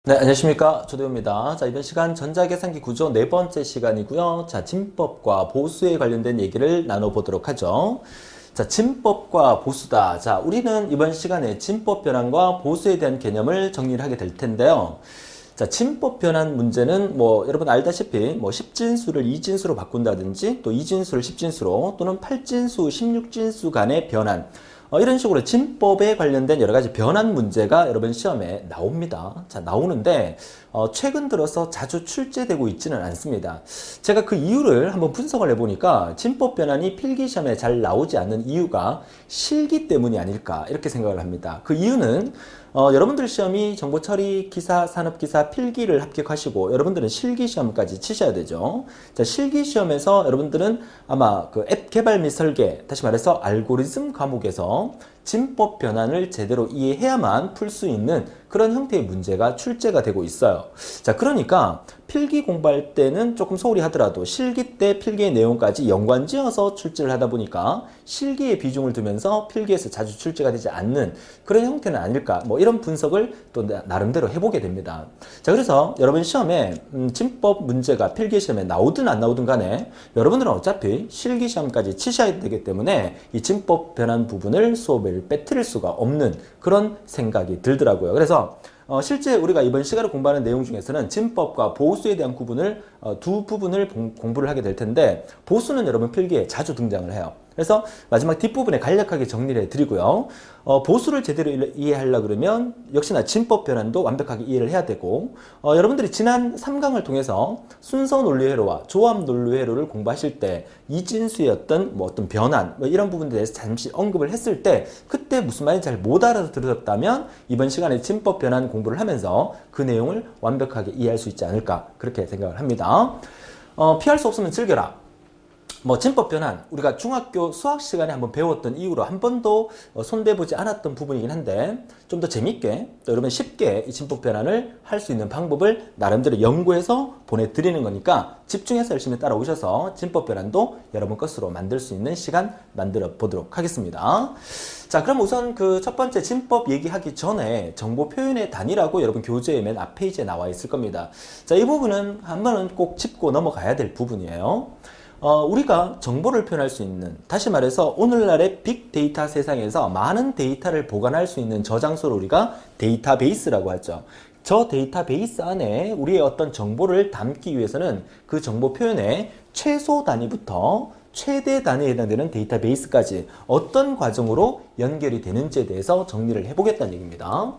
네, 안녕하십니까. 조대호입니다. 자, 이번 시간 전자계산기 구조 네 번째 시간이고요. 자, 진법과 보수에 관련된 얘기를 나눠보도록 하죠. 자, 진법과 보수다. 자, 우리는 이번 시간에 진법 변환과 보수에 대한 개념을 정리를 하게 될 텐데요. 자, 진법 변환 문제는 여러분 알다시피 10진수를 2진수로 바꾼다든지 또 2진수를 10진수로 또는 8진수, 16진수 간의 변환 이런 식으로 진법에 관련된 여러 가지 변환 문제가 여러분 시험에 나옵니다. 자, 나오는데 최근 들어서 자주 출제되고 있지는 않습니다. 제가 그 이유를 한번 분석을 해보니까 진법 변환이 필기 시험에 잘 나오지 않는 이유가 실기 때문이 아닐까 이렇게 생각을 합니다. 그 이유는 여러분들 시험이 정보처리, 기사, 산업기사, 필기를 합격하시고 여러분들은 실기시험까지 치셔야 되죠. 자, 실기시험에서 여러분들은 아마 그 앱 개발 및 설계, 다시 말해서 알고리즘 과목에서 진법 변환을 제대로 이해해야만 풀 수 있는 그런 형태의 문제가 출제가 되고 있어요. 자, 그러니까 필기 공부할 때는 조금 소홀히 하더라도 실기 때 필기의 내용까지 연관지어서 출제를 하다 보니까 실기에 비중을 두면서 필기에서 자주 출제가 되지 않는 그런 형태는 아닐까, 이런 분석을 또 나름대로 해보게 됩니다. 자, 그래서 여러분 시험에 진법 문제가 필기 시험에 나오든 안 나오든 간에 여러분들은 어차피 실기 시험까지 치셔야 되기 때문에 이 진법 변환 부분을 수업을 빼뜨릴 수가 없는 그런 생각이 들더라고요. 그래서 실제 우리가 이번 시간에 공부하는 내용 중에서는 진법과 보수에 대한 구분을 두 부분을 공부를 하게 될 텐데, 보수는 여러분 필기에 자주 등장을 해요. 그래서 마지막 뒷부분에 간략하게 정리를 해드리고요. 보수를 제대로 이해하려고 그러면 역시나 진법 변환도 완벽하게 이해를 해야 되고, 여러분들이 지난 3강을 통해서 순서 논리회로와 조합 논리회로를 공부하실 때 이진수의 어떤 변환 이런 부분에 대해서 잠시 언급을 했을 때 그때 무슨 말인지 잘 못 알아들었다면 이번 시간에 진법 변환 공부를 하면서 그 내용을 완벽하게 이해할 수 있지 않을까 그렇게 생각을 합니다. 피할 수 없으면 즐겨라. 진법 변환 우리가 중학교 수학 시간에 한번 배웠던 이후로 한 번도 손대보지 않았던 부분이긴 한데 좀 더 재밌게 또 여러분 쉽게 이 진법 변환을 할 수 있는 방법을 나름대로 연구해서 보내드리는 거니까 집중해서 열심히 따라오셔서 진법 변환도 여러분 것으로 만들 수 있는 시간 만들어 보도록 하겠습니다. 자, 그럼 우선 그 첫 번째 진법 얘기하기 전에 정보 표현의 단위라고 여러분 교재의 맨 앞 페이지에 나와 있을 겁니다. 자, 이 부분은 한 번은 꼭 짚고 넘어가야 될 부분이에요. 우리가 정보를 표현할 수 있는, 다시 말해서 오늘날의 빅데이터 세상에서 많은 데이터를 보관할 수 있는 저장소를 우리가 데이터베이스라고 하죠. 저 데이터베이스 안에 우리의 어떤 정보를 담기 위해서는 그 정보 표현의 최소 단위부터 최대 단위에 해당되는 데이터베이스까지 어떤 과정으로 연결이 되는지에 대해서 정리를 해보겠다는 얘기입니다.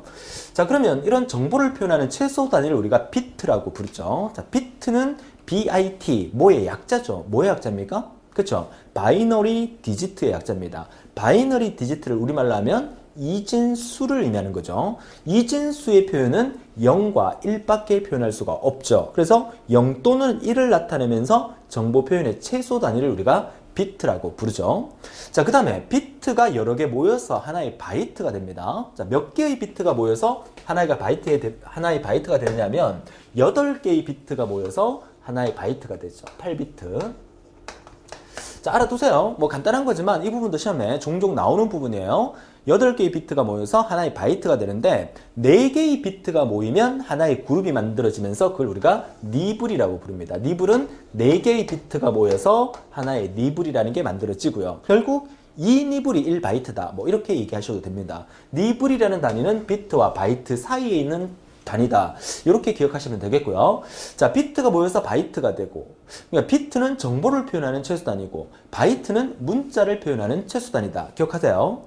자, 그러면 이런 정보를 표현하는 최소 단위를 우리가 비트라고 부르죠. 자, 비트는 BIT, 뭐의 약자죠? 뭐의 약자입니까? 그쵸? 바이너리 디지트의 약자입니다. 바이너리 디지트를 우리말로 하면 이진수를 의미하는 거죠. 이진수의 표현은 0과 1밖에 표현할 수가 없죠. 그래서 0 또는 1을 나타내면서 정보 표현의 최소 단위를 우리가 비트라고 부르죠. 자, 그 다음에 비트가 여러 개 모여서 하나의 바이트가 됩니다. 자, 몇 개의 비트가 모여서 하나의 바이트가 되느냐면 8개의 비트가 모여서 하나의 바이트가 되죠. 8비트. 자, 알아두세요. 간단한 거지만 이 부분도 시험에 종종 나오는 부분이에요. 8개의 비트가 모여서 하나의 바이트가 되는데 4개의 비트가 모이면 하나의 그룹이 만들어지면서 그걸 우리가 니블이라고 부릅니다. 니블은 4개의 비트가 모여서 하나의 니블이라는 게 만들어지고요. 결국 이 니블이 1바이트다. 이렇게 얘기하셔도 됩니다. 니블이라는 단위는 비트와 바이트 사이에 있는 단위다. 이렇게 기억하시면 되겠고요. 자, 비트가 모여서 바이트가 되고, 그러니까 비트는 정보를 표현하는 최소 단위고 바이트는 문자를 표현하는 최소 단위다. 기억하세요.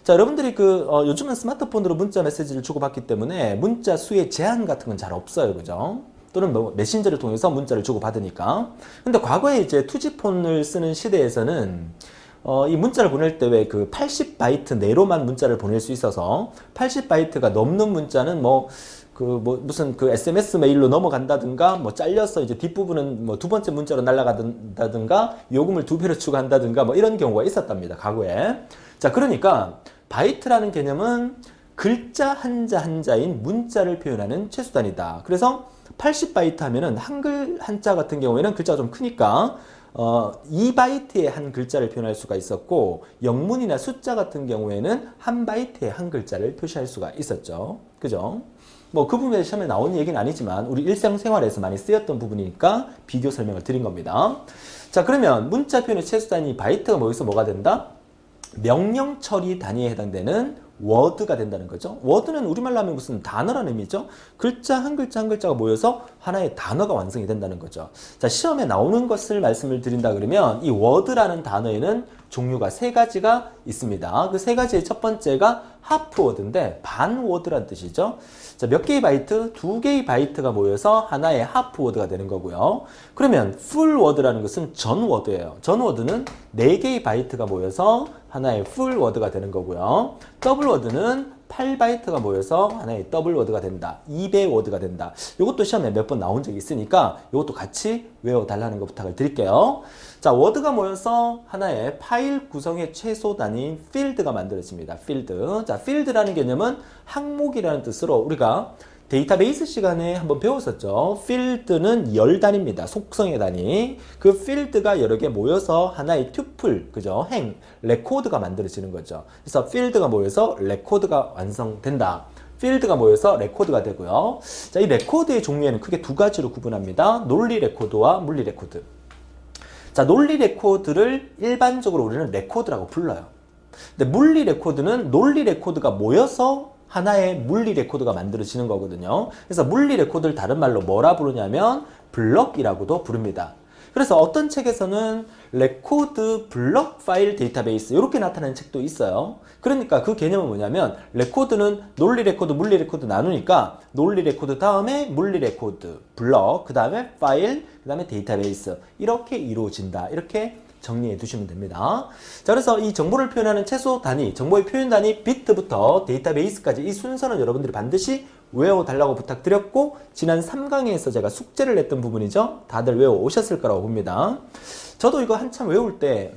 자, 여러분들이 요즘은 스마트폰으로 문자 메시지를 주고받기 때문에 문자 수의 제한 같은 건 잘 없어요. 그죠? 또는 메신저를 통해서 문자를 주고받으니까. 근데 과거에 이제 투지폰을 쓰는 시대에서는 이 문자를 보낼 때 왜 그 80바이트 내로만 문자를 보낼 수 있어서 80바이트가 넘는 문자는 무슨 SMS 메일로 넘어간다든가, 잘려서 이제 뒷부분은 두 번째 문자로 날아간다든가, 요금을 2배로 추가한다든가, 이런 경우가 있었답니다, 과거에. 자, 그러니까, 바이트라는 개념은 글자 한자 한자인 문자를 표현하는 최소 단위다. 그래서 80바이트 하면은 한글 한자 같은 경우에는 글자가 좀 크니까, 2바이트의 한 글자를 표현할 수가 있었고, 영문이나 숫자 같은 경우에는 한 바이트의 한 글자를 표시할 수가 있었죠. 그죠? 뭐 그 부분에 시험에 나오는 얘기는 아니지만 우리 일상생활에서 많이 쓰였던 부분이니까 비교 설명을 드린 겁니다. 자, 그러면 문자 표현의 최소 단위 바이트가 여기서 뭐가 된다? 명령 처리 단위에 해당되는 워드가 된다는 거죠. 워드는 우리말로 하면 무슨 단어라는 의미죠. 글자 한 글자 한 글자가 모여서 하나의 단어가 완성이 된다는 거죠. 자, 시험에 나오는 것을 말씀을 드린다 그러면 이 워드라는 단어에는 종류가 세 가지가 있습니다. 그 세 가지의 첫 번째가 하프 워드인데 반 워드란 뜻이죠. 자, 몇 개의 바이트? 두 개의 바이트가 모여서 하나의 하프 워드가 되는 거고요. 그러면 풀 워드라는 것은 전 워드예요. 전 워드는 네 개의 바이트가 모여서 하나의 풀 워드가 되는 거고요. 더블 워드는 8바이트가 모여서 하나의 더블 워드가 된다. 2배 워드가 된다. 이것도 시험에 몇 번 나온 적이 있으니까 이것도 같이 외워달라는 거 부탁을 드릴게요. 자, 워드가 모여서 하나의 파일 구성의 최소 단위인 필드가 만들어집니다. 필드. 자, 필드라는 개념은 항목이라는 뜻으로 우리가 데이터베이스 시간에 한번 배웠었죠. 필드는 열 단위입니다. 속성의 단위. 그 필드가 여러 개 모여서 하나의 튜플, 그죠? 행, 레코드가 만들어지는 거죠. 그래서 필드가 모여서 레코드가 완성된다. 필드가 모여서 레코드가 되고요. 자, 이 레코드의 종류에는 크게 두 가지로 구분합니다. 논리 레코드와 물리 레코드. 자, 논리 레코드를 일반적으로 우리는 레코드라고 불러요. 근데 물리 레코드는 논리 레코드가 모여서 하나의 물리 레코드가 만들어지는 거거든요. 그래서 물리 레코드를 다른 말로 뭐라 부르냐면 블럭이라고도 부릅니다. 그래서 어떤 책에서는 레코드 블럭 파일 데이터베이스 이렇게 나타나는 책도 있어요. 그러니까 그 개념은 뭐냐면 레코드는 논리 레코드, 물리 레코드 나누니까 논리 레코드 다음에 물리 레코드, 블럭, 그 다음에 파일, 그 다음에 데이터베이스 이렇게 이루어진다. 이렇게 정리해 두시면 됩니다. 자, 그래서 이 정보를 표현하는 최소 단위, 정보의 표현 단위 비트부터 데이터베이스까지 이 순서는 여러분들이 반드시 외워달라고 부탁드렸고 지난 3강에서 제가 숙제를 냈던 부분이죠. 다들 외워 오셨을 거라고 봅니다. 저도 이거 한참 외울 때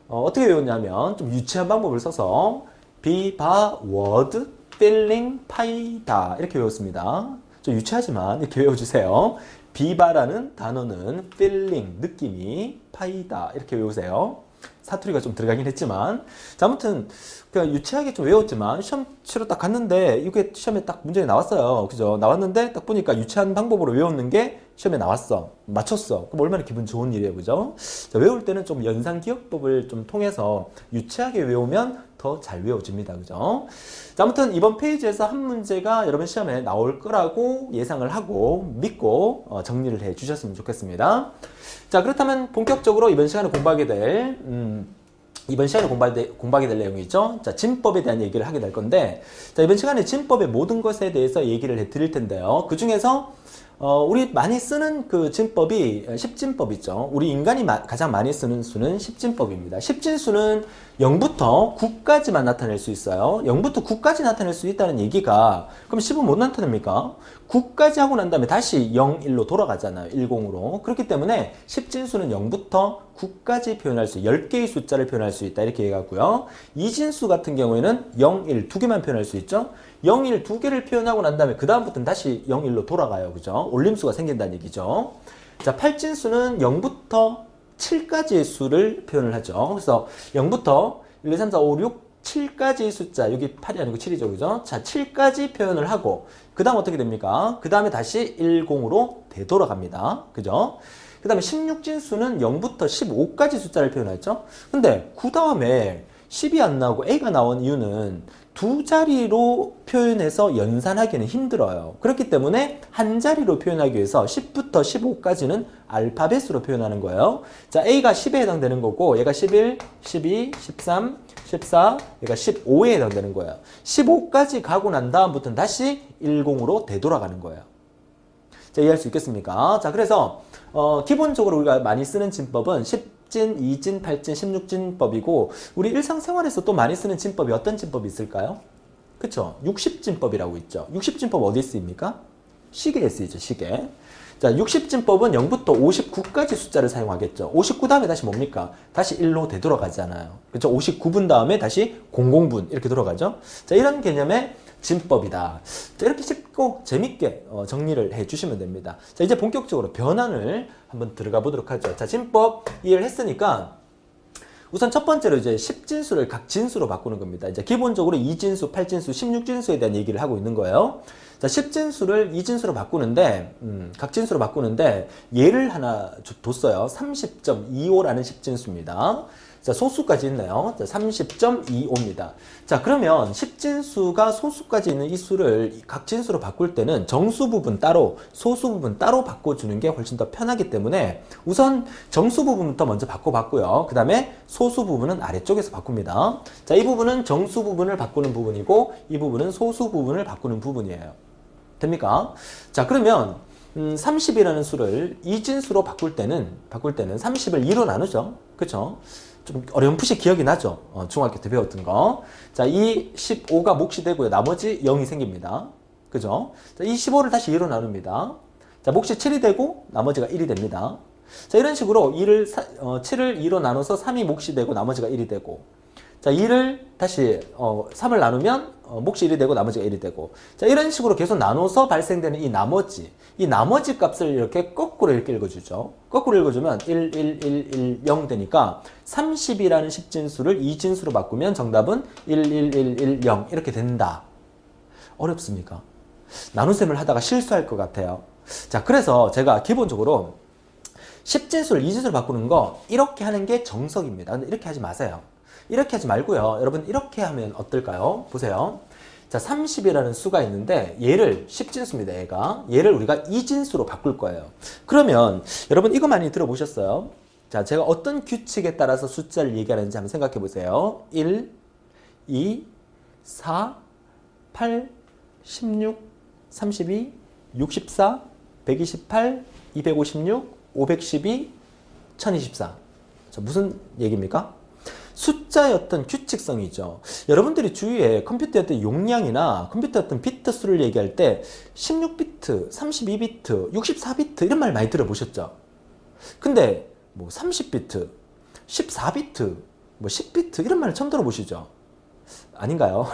어떻게 외웠냐면 좀 유치한 방법을 써서 비바 워드 필링 파이다 이렇게 외웠습니다. 좀 유치하지만 이렇게 외워주세요. 비바라는 단어는 feeling, 느낌이 파이다 이렇게 외우세요. 사투리가 좀 들어가긴 했지만 자, 아무튼 그냥 유치하게 좀 외웠지만 시험 치러 딱 갔는데 이게 시험에 딱 문제가 나왔어요. 그죠? 나왔는데 딱 보니까 유치한 방법으로 외우는 게 시험에 나왔어. 맞췄어. 그럼 얼마나 기분 좋은 일이에요. 그죠? 자, 외울 때는 좀 연상기억법을 좀 통해서 유치하게 외우면 더 잘 외워집니다. 그죠? 자, 아무튼 이번 페이지에서 한 문제가 여러분 시험에 나올 거라고 예상을 하고 믿고 정리를 해 주셨으면 좋겠습니다. 자, 그렇다면 본격적으로 이번 시간에 공부하게 될 공부하게 될 내용이 있죠. 자, 진법에 대한 얘기를 하게 될 건데, 자, 이번 시간에 진법의 모든 것에 대해서 얘기를 해 드릴 텐데요. 그 중에서 우리 많이 쓰는 그 진법이 십진법 있죠. 우리 인간이 가장 많이 쓰는 수는 십진법입니다. 십진수는 0부터 9까지만 나타낼 수 있어요. 0부터 9까지 나타낼 수 있다는 얘기가 그럼 10은 못 나타냅니까? 9까지 하고 난 다음에 다시 0, 1로 돌아가잖아요. 10으로. 그렇기 때문에 십진수는 0부터 9까지 표현할 수 10개의 숫자를 표현할 수 있다. 이렇게 얘기하고요. 이진수 같은 경우에는 0, 1 두 개만 표현할 수 있죠. 0, 1 두 개를 표현하고 난 다음에 그 다음부터는 다시 0, 1로 돌아가요. 그죠? 올림수가 생긴다는 얘기죠. 자, 팔진수는 0부터 7까지의 수를 표현을 하죠. 그래서 0부터 1, 2, 3, 4, 5, 6, 7까지의 숫자, 여기 8이 아니고 7이죠. 그죠? 자, 7까지 표현을 하고, 그 다음 어떻게 됩니까? 그 다음에 다시 10으로 되돌아갑니다. 그죠? 그 다음에 16진수는 0부터 15까지 숫자를 표현했죠. 근데 그 다음에 10이 안 나오고 A가 나온 이유는 두 자리로 표현해서 연산하기는 힘들어요. 그렇기 때문에 한 자리로 표현하기 위해서 10부터 15까지는 알파벳으로 표현하는 거예요. 자, A가 10에 해당되는 거고 얘가 11, 12, 13, 14, 얘가 15에 해당되는 거예요. 15까지 가고 난 다음부터는 다시 10으로 되돌아가는 거예요. 자, 이해할 수 있겠습니까? 자, 그래서 기본적으로 우리가 많이 쓰는 진법은 10진, 2진, 8진, 16진법이고 우리 일상생활에서 또 많이 쓰는 진법이 어떤 진법이 있을까요? 그쵸? 60진법이라고 있죠. 60진법 어디 쓰입니까? 시계에 쓰이죠. 시계. 자, 60진법은 0부터 59까지 숫자를 사용하겠죠. 59 다음에 다시 뭡니까? 다시 1로 되돌아가잖아요. 그쵸? 59분 다음에 다시 00분 이렇게 돌아가죠. 자, 이런 개념의 진법이다. 자, 이렇게 쉽고 재밌게 정리를 해 주시면 됩니다. 자, 이제 본격적으로 변환을 한번 들어가 보도록 하죠. 자, 진법 이해를 했으니까 우선 첫 번째로 이제 10진수를 각 진수로 바꾸는 겁니다. 이제 기본적으로 2진수, 8진수, 16진수에 대한 얘기를 하고 있는 거예요. 자, 10진수를 2진수로 바꾸는데, 각진수로 바꾸는데, 예를 하나 뒀어요. 30.25라는 10진수입니다. 자, 소수까지 있네요. 자, 30.25입니다. 자, 그러면 10진수가 소수까지 있는 이 수를 각진수로 바꿀 때는 정수 부분 따로, 소수 부분 따로 바꿔주는 게 훨씬 더 편하기 때문에 우선 정수 부분부터 먼저 바꿔봤고요. 그 다음에 소수 부분은 아래쪽에서 바꿉니다. 자, 이 부분은 정수 부분을 바꾸는 부분이고 이 부분은 소수 부분을 바꾸는 부분이에요. 됩니까? 자, 그러면 30이라는 수를 2진수로 바꿀 때는 30을 2로 나누죠. 그쵸? 좀 어렴풋이 기억이 나죠? 중학교 때 배웠던 거. 자, 이 15가 몫이 되고요. 나머지 0이 생깁니다. 그죠? 자, 이 15를 다시 2로 나눕니다. 자, 몫이 7이 되고 나머지가 1이 됩니다. 자, 이런 식으로 7을 2로 나눠서 3이 몫이 되고 나머지가 1이 되고, 자, 2를 다시 3을 나누면 몫이 1이 되고 나머지가 1이 되고, 자, 이런 식으로 계속 나눠서 발생되는 이 나머지 값을 이렇게 거꾸로 이렇게 읽어주죠. 거꾸로 읽어주면 1, 1, 1, 1, 0 되니까 30이라는 10진수를 2진수로 바꾸면 정답은 1, 1, 1, 1, 0 이렇게 된다. 어렵습니까? 나눗셈을 하다가 실수할 것 같아요. 자, 그래서 제가 기본적으로 10진수를 2진수로 바꾸는 거 이렇게 하는 게 정석입니다. 근데 이렇게 하지 마세요. 이렇게 하지 말고요. 여러분 이렇게 하면 어떨까요? 보세요. 자, 30이라는 수가 있는데 얘를 10진수입니다. 얘를 우리가 2진수로 바꿀 거예요. 그러면 여러분 이거 많이 들어보셨어요? 자, 제가 어떤 규칙에 따라서 숫자를 얘기하는지 한번 생각해 보세요. 1, 2, 4, 8, 16, 32, 64, 128, 256, 512, 1024. 자, 무슨 얘기입니까? 숫자의 어떤 규칙성이죠. 여러분들이 주위에 컴퓨터의 어떤 용량이나 컴퓨터의 어떤 비트 수를 얘기할 때 16비트, 32비트, 64비트 이런 말 많이 들어보셨죠? 근데 뭐 30비트, 14비트, 뭐 10비트 이런 말 처음 들어보시죠? 아닌가요?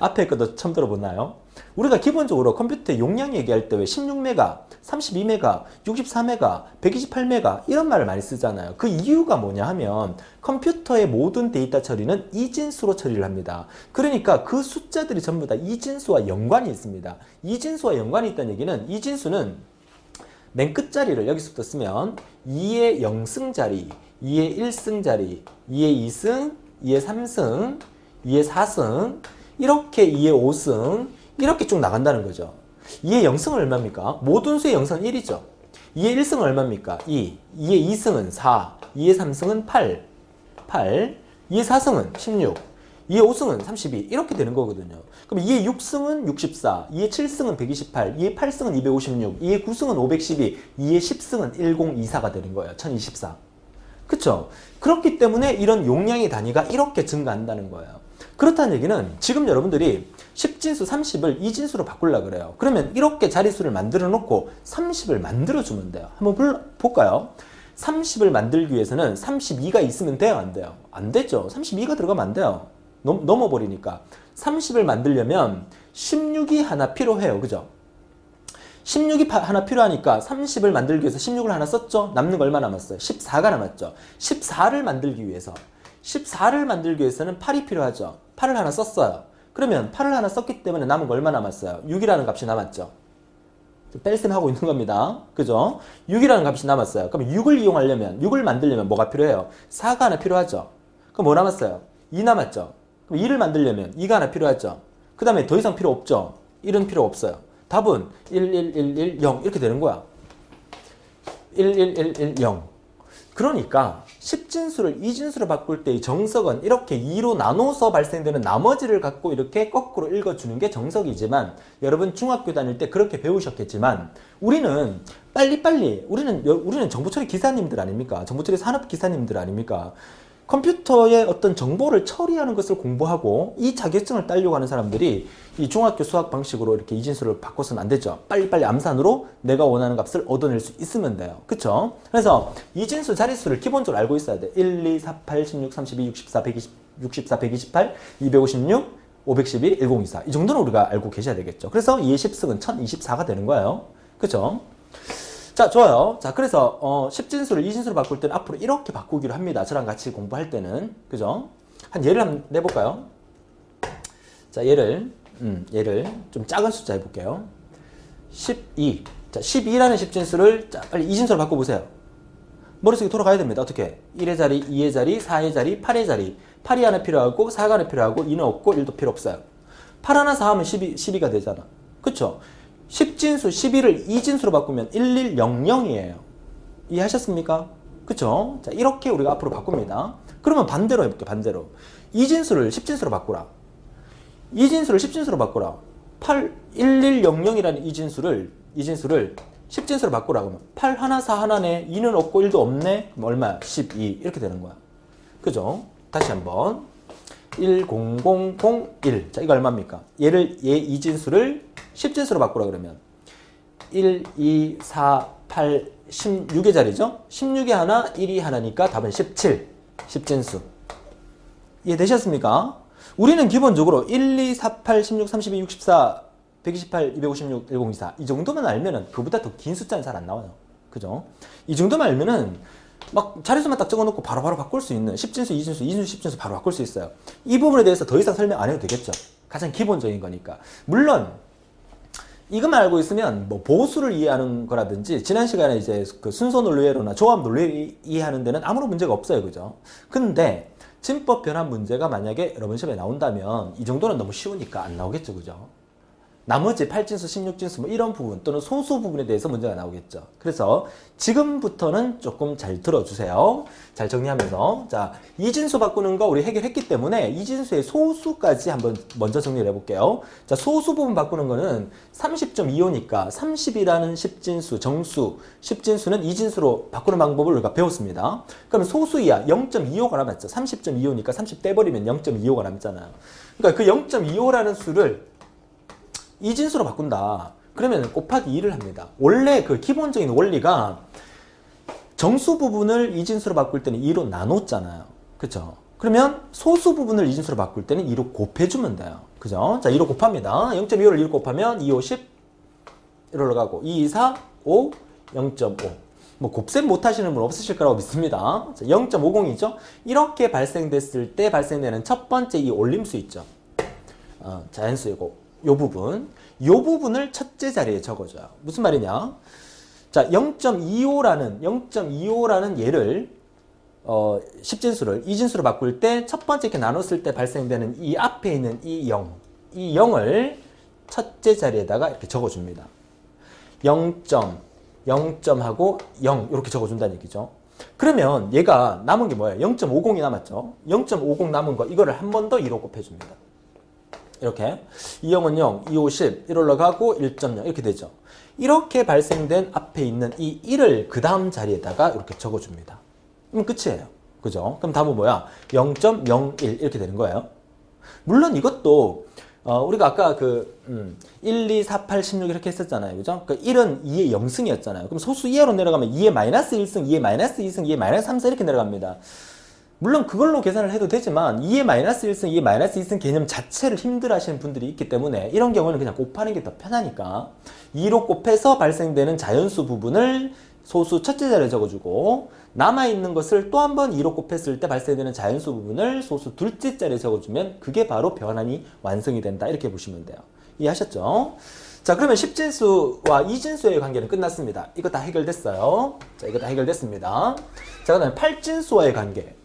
앞에 것도 처음 들어보나요? 우리가 기본적으로 컴퓨터의 용량 얘기할 때 왜 16메가, 32메가, 64메가, 128메가 이런 말을 많이 쓰잖아요. 그 이유가 뭐냐 하면 컴퓨터의 모든 데이터 처리는 이진수로 처리를 합니다. 그러니까 그 숫자들이 전부 다 이진수와 연관이 있습니다. 이진수와 연관이 있다는 얘기는 이진수는 맨 끝자리를 여기서부터 쓰면 2의 0승 자리, 2의 1승 자리, 2의 2승, 2의 3승, 2의 4승, 이렇게 2의 5승, 이렇게 쭉 나간다는 거죠. 2의 0승은 얼마입니까? 모든 수의 0승은 1이죠. 2의 1승은 얼마입니까? 2. 2의 2승은 4. 2의 3승은 8. 2의 4승은 16. 2의 5승은 32. 이렇게 되는 거거든요. 그럼 2의 6승은 64. 2의 7승은 128. 2의 8승은 256. 2의 9승은 512. 2의 10승은 1024가 되는 거예요. 1024. 그쵸? 그렇기 때문에 이런 용량의 단위가 이렇게 증가한다는 거예요. 그렇다는 얘기는 지금 여러분들이 10진수 30을 2진수로 바꾸려고 그래요. 그러면 이렇게 자릿수를 만들어 놓고 30을 만들어 주면 돼요. 한번 볼까요? 30을 만들기 위해서는 32가 있으면 돼요? 안 돼요? 안 되죠. 32가 들어가면 안 돼요. 넘어버리니까. 30을 만들려면 16이 하나 필요해요. 그죠? 16이 하나 필요하니까 30을 만들기 위해서 16을 하나 썼죠? 남는 거 얼마 남았어요? 14가 남았죠. 14를 만들기 위해서는 8이 필요하죠. 8을 하나 썼어요. 그러면 8을 하나 썼기 때문에 남은 거 얼마 남았어요? 6이라는 값이 남았죠. 뺄셈 하고 있는 겁니다. 그죠? 6이라는 값이 남았어요. 그럼 6을 만들려면 뭐가 필요해요? 4가 하나 필요하죠. 그럼 뭐 남았어요? 2 남았죠. 그럼 2를 만들려면 2가 하나 필요하죠. 그 다음에 더 이상 필요 없죠. 1은 필요 없어요. 답은 1, 1, 1, 1, 0 이렇게 되는 거야. 1, 1, 1, 1, 0. 그러니까 10진수를 2진수로 바꿀 때의 정석은 이렇게 2로 나눠서 발생되는 나머지를 갖고 이렇게 거꾸로 읽어주는 게 정석이지만 여러분 중학교 다닐 때 그렇게 배우셨겠지만 우리는 빨리빨리 우리는 정보처리 기사님들 아닙니까? 정보처리 산업 기사님들 아닙니까? 컴퓨터의 어떤 정보를 처리하는 것을 공부하고 이 자격증을 따려고 하는 사람들이 이 중학교 수학 방식으로 이렇게 이진수를 바꿔서는 안 되죠. 빨리빨리 암산으로 내가 원하는 값을 얻어낼 수 있으면 돼요. 그쵸? 그래서 이진수 자릿수를 기본적으로 알고 있어야 돼. 1, 2, 4, 8, 16, 32, 64, 128, 256, 512, 1024. 이 정도는 우리가 알고 계셔야 되겠죠. 그래서 2의 10승은 1024가 되는 거예요. 그쵸? 자, 좋아요. 자, 그래서 10진수를 2진수로 바꿀 때는 앞으로 이렇게 바꾸기로 합니다. 저랑 같이 공부할 때는. 그죠? 한 예를 한번 내볼까요? 자, 예를 얘를 좀 작은 숫자 해볼게요. 12. 자, 12라는 10진수를 자, 빨리 2진수로 바꿔보세요. 머릿속에 돌아가야 됩니다. 어떻게? 1의 자리, 2의 자리, 4의 자리, 8의 자리. 8이 하나 필요하고 4가 하나 필요하고 2는 없고 1도 필요 없어요. 8 하나 4 하면 12가 되잖아. 그쵸? 10진수 12를 2진수로 바꾸면 1100이에요. 이해하셨습니까? 그쵸? 자, 이렇게 우리가 앞으로 바꿉니다. 그러면 반대로 해볼게요. 반대로. 2진수를 10진수로 바꾸라. 2진수를 10진수로 바꾸라. 1100이라는 2진수를 10진수로 바꾸라. 그러면 8 하나 4 하나네. 2는 없고 1도 없네. 그럼 얼마야? 12. 이렇게 되는 거야. 그죠? 다시 한번. 10001. 자, 이거 얼마입니까? 얘 2진수를 10진수로 바꾸라 그러면 1, 2, 4, 8, 16의 자리죠? 16에 하나, 1이 하나니까 답은 17. 10진수. 이해되셨습니까? 우리는 기본적으로 1, 2, 4, 8, 16, 32, 64, 128, 256, 1024 이 정도만 알면은 그보다 더 긴 숫자는 잘 안 나와요. 그죠? 이 정도만 알면은 막 자릿수만 딱 적어놓고 바로바로 바꿀 수 있는 10진수, 2진수, 2진수, 10진수 바로 바꿀 수 있어요. 이 부분에 대해서 더 이상 설명 안 해도 되겠죠. 가장 기본적인 거니까. 물론 이것만 알고 있으면 뭐 보수를 이해하는 거라든지 지난 시간에 이제 그 순서 논리회로나 조합 논리를 이해하는 데는 아무런 문제가 없어요. 그죠? 근데 진법 변환 문제가 만약에 여러분 시험에 나온다면 이 정도는 너무 쉬우니까 안 나오겠죠. 그죠? 나머지 8진수, 16진수 뭐 이런 부분 또는 소수 부분에 대해서 문제가 나오겠죠. 그래서 지금부터는 조금 잘 들어주세요. 잘 정리하면서 자 2진수 바꾸는 거 우리 해결했기 때문에 2진수의 소수까지 한번 먼저 정리를 해볼게요. 자 소수 부분 바꾸는 거는 30.25니까 30이라는 10진수, 정수, 10진수는 2진수로 바꾸는 방법을 우리가 배웠습니다. 그러면 소수 이하 0.25가 남았죠. 30.25니까 30 떼버리면 0.25가 남잖아요. 그러니까 그 0.25라는 수를 2진수로 바꾼다. 그러면 곱하기 2를 합니다. 원래 그 기본적인 원리가 정수 부분을 2진수로 바꿀 때는 2로 나눴잖아요. 그죠? 그러면 소수 부분을 2진수로 바꿀 때는 2로 곱해주면 돼요. 그죠? 자, 2로 곱합니다. 0.25를 2로 곱하면 2, 5, 10 이리로 가고 2, 4, 5, 0.5 뭐 곱셈 못하시는 분 없으실 거라고 믿습니다. 0.50이죠? 이렇게 발생됐을 때 발생되는 첫 번째 이 올림수 있죠. 자연수이고 요 부분을 첫째 자리에 적어줘요. 무슨 말이냐? 자, 0.25라는 얘를 10진수를 2진수로 바꿀 때 첫 번째 이렇게 나눴을 때 발생되는 이 앞에 있는 이 0을 첫째 자리에다가 이렇게 적어줍니다. 0.0점하고 0 이렇게 적어준다는 얘기죠. 그러면 얘가 남은 게 뭐예요? 0.50이 남았죠. 0.50 남은 거 이거를 한 번 더 2로 곱해줍니다. 이렇게 2형은 0, 2, 5, 10 1 올라가고 1.0 이렇게 되죠. 이렇게 발생된 앞에 있는 이 1을 그 다음 자리에다가 이렇게 적어줍니다. 그럼 끝이에요. 그죠? 그럼 답은 뭐야? 0.01 이렇게 되는 거예요. 물론 이것도 우리가 아까 1, 2, 4, 8, 16 이렇게 했었잖아요. 그죠? 그 1은 2의 0승이었잖아요. 그럼 소수 이하로 내려가면 2의 마이너스 1승, 2의 마이너스 2승, 2의 마이너스 3승 이렇게 내려갑니다. 물론 그걸로 계산을 해도 되지만 2의 마이너스 1승, 2의 마이너스 2승 개념 자체를 힘들어 하시는 분들이 있기 때문에 이런 경우는 그냥 곱하는 게 더 편하니까 2로 곱해서 발생되는 자연수 부분을 소수 첫째 자리에 적어주고 남아있는 것을 또 한 번 2로 곱했을 때 발생되는 자연수 부분을 소수 둘째 자리에 적어주면 그게 바로 변환이 완성이 된다. 이렇게 보시면 돼요. 이해하셨죠? 자, 그러면 10진수와 2진수의 관계는 끝났습니다. 이거 다 해결됐어요. 자, 이거 다 해결됐습니다. 자, 그 다음에 8진수와의 관계.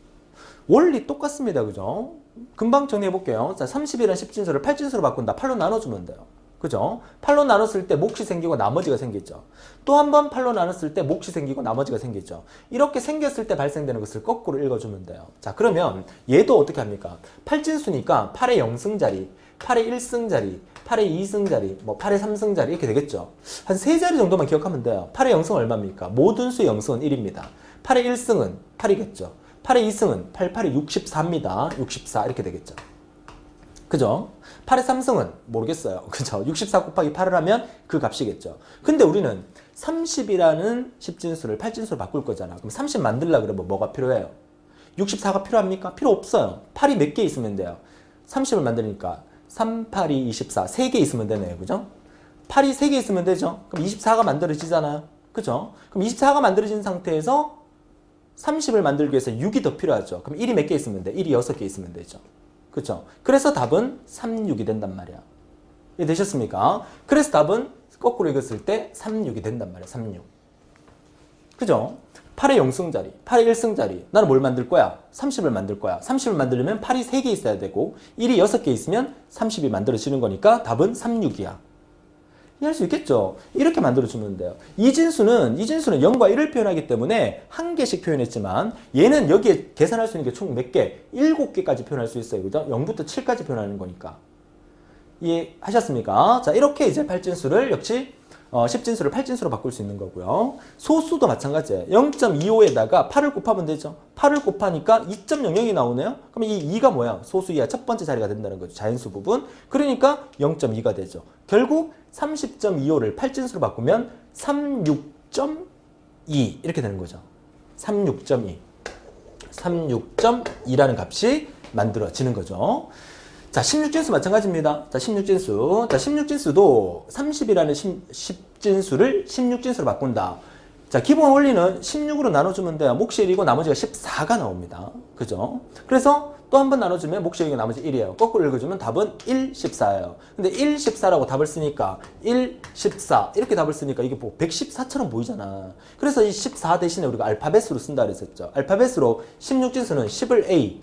원리 똑같습니다. 그죠? 금방 정리해 볼게요. 자, 30이라는 10진수를 8진수로 바꾼다. 8로 나눠주면 돼요. 그죠? 8로 나눴을 때 몫이 생기고 나머지가 생기죠. 또 한 번 8로 나눴을 때 몫이 생기고 나머지가 생기죠. 이렇게 생겼을 때 발생되는 것을 거꾸로 읽어주면 돼요. 자, 그러면 얘도 어떻게 합니까? 8진수니까 8의 0승 자리, 8의 1승 자리, 8의 2승 자리, 뭐 8의 3승 자리 이렇게 되겠죠. 한 3자리 정도만 기억하면 돼요. 8의 0승은 얼마입니까? 모든 수의 0승은 1입니다. 8의 1승은 8이겠죠. 8의 2승은 8, 8이 64입니다. 64 이렇게 되겠죠. 그죠? 8의 3승은 모르겠어요. 그죠? 64 곱하기 8을 하면 그 값이겠죠. 근데 우리는 30이라는 10진수를 8진수로 바꿀 거잖아. 그럼 30 만들려고 그러면 뭐가 필요해요? 64가 필요합니까? 필요 없어요. 8이 몇 개 있으면 돼요? 30을 만드니까 3, 8이 24. 3개 있으면 되네요. 그죠? 8이 3개 있으면 되죠? 그럼 24가 만들어지잖아요. 그죠? 그럼 24가 만들어진 상태에서 30을 만들기 위해서 6이 더 필요하죠. 그럼 1이 몇 개 있으면 돼? 1이 6개 있으면 되죠. 그렇죠? 그래서 답은 36이 된단 말이야. 이해되셨습니까? 그래서 답은 거꾸로 읽었을 때 36이 된단 말이에요. 36. 그죠? 8의 0승자리, 8의 1승자리. 나는 뭘 만들 거야? 30을 만들 거야. 30을 만들려면 8이 3개 있어야 되고 1이 6개 있으면 30이 만들어지는 거니까 답은 36이야. 이해할 수 있겠죠? 이렇게 만들어주면 돼요. 이진수는 0과 1을 표현하기 때문에 한 개씩 표현했지만 얘는 여기에 계산할 수 있는 게 총 몇 개? 7개까지 표현할 수 있어요. 그죠? 0부터 7까지 표현하는 거니까. 이해하셨습니까? 자, 이렇게 이제 8진수를 역시 10진수를 8진수로 바꿀 수 있는 거고요. 소수도 마찬가지예요. 0.25에다가 8을 곱하면 되죠. 8을 곱하니까 2.00이 나오네요. 그럼 이 2가 뭐야? 소수 이하 첫 번째 자리가 된다는 거죠. 자연수 부분. 그러니까 0.2가 되죠. 결국 30.25를 8진수로 바꾸면 36.2 이렇게 되는 거죠. 36.2. 36.2라는 값이 만들어지는 거죠. 자, 16진수 마찬가지입니다. 자, 16진수. 자, 16진수도 30이라는 10진수를 16진수로 바꾼다. 자, 기본 원리는 16으로 나눠주면 돼요. 몫이 1이고 나머지가 14가 나옵니다. 그죠? 그래서 또 한 번 나눠주면 몫이 1이고 나머지 1이에요. 거꾸로 읽어주면 답은 1, 14예요. 근데 1, 14라고 답을 쓰니까 1, 14 이렇게 답을 쓰니까 이게 뭐 114처럼 보이잖아. 그래서 이 14 대신에 우리가 알파벳으로 쓴다 그랬었죠. 알파벳으로 16진수는 10을 A,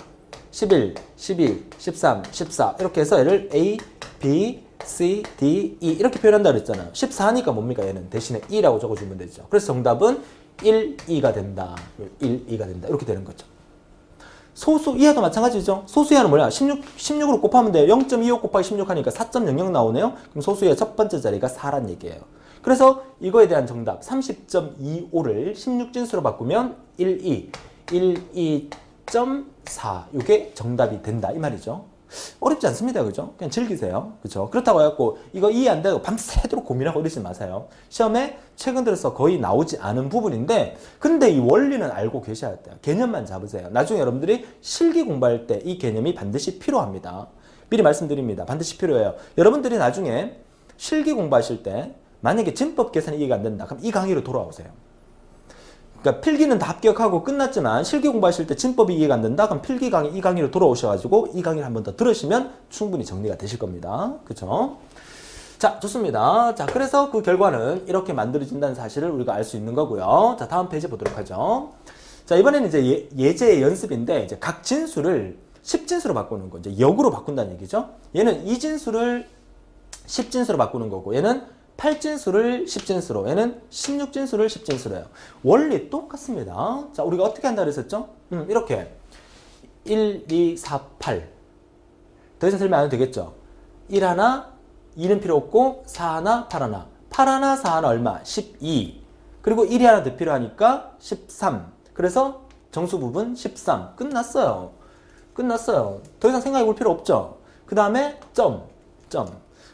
11, 12, 13, 14 이렇게 해서 얘를 A, B, C, D, E 이렇게 표현한다 그랬잖아요. 14니까 뭡니까? 얘는 대신에 2라고 적어주면 되죠. 그래서 정답은 1, 2가 된다. 1, 2가 된다. 이렇게 되는 거죠. 소수 이하도 마찬가지죠. 소수 이하는 뭐야? 16으로 곱하면 돼요. 0.25 곱하기 16 하니까 4.00 나오네요. 그럼 소수 이하 첫 번째 자리가 4란 얘기예요. 그래서 이거에 대한 정답 30.25를 16진수로 바꾸면 1, 2, 4. 이게 정답이 된다 이 말이죠. 어렵지 않습니다. 그죠? 그냥 즐기세요. 그죠? 그렇다고 해갖고 이거 이해 안 되고 밤새도록 고민하고 이러지 마세요. 시험에 최근 들어서 거의 나오지 않은 부분인데 근데 이 원리는 알고 계셔야 돼요. 개념만 잡으세요. 나중에 여러분들이 실기 공부할 때 이 개념이 반드시 필요합니다. 미리 말씀드립니다. 반드시 필요해요. 여러분들이 나중에 실기 공부하실 때 만약에 진법 계산이 이해가 안 된다. 그럼 이 강의로 돌아오세요. 그러니까 필기는 다 합격하고 끝났지만 실기 공부하실 때 진법이 이해가 안 된다? 그럼 필기 강의, 이 강의로 돌아오셔가지고 이 강의를 한 번 더 들으시면 충분히 정리가 되실 겁니다. 그쵸? 자, 좋습니다. 자, 그래서 그 결과는 이렇게 만들어진다는 사실을 우리가 알 수 있는 거고요. 자, 다음 페이지 보도록 하죠. 자, 이번에는 이제 예제 연습인데 이제 각 진수를 10진수로 바꾸는 거, 이제 역으로 바꾼다는 얘기죠. 얘는 2진수를 10진수로 바꾸는 거고 얘는 8진수를 10진수로 얘는 16진수를 10진수로 해요. 원리 똑같습니다. 자, 우리가 어떻게 한다 그랬었죠? 이렇게 1, 2, 4, 8 더 이상 설명 안 해도 되겠죠? 1 하나, 2는 필요 없고 4 하나, 8 하나 8 하나, 4 하나 얼마? 12 그리고 1이 하나 더 필요하니까 13 그래서 정수 부분 13 끝났어요. 끝났어요. 더 이상 생각해 볼 필요 없죠? 그 다음에 점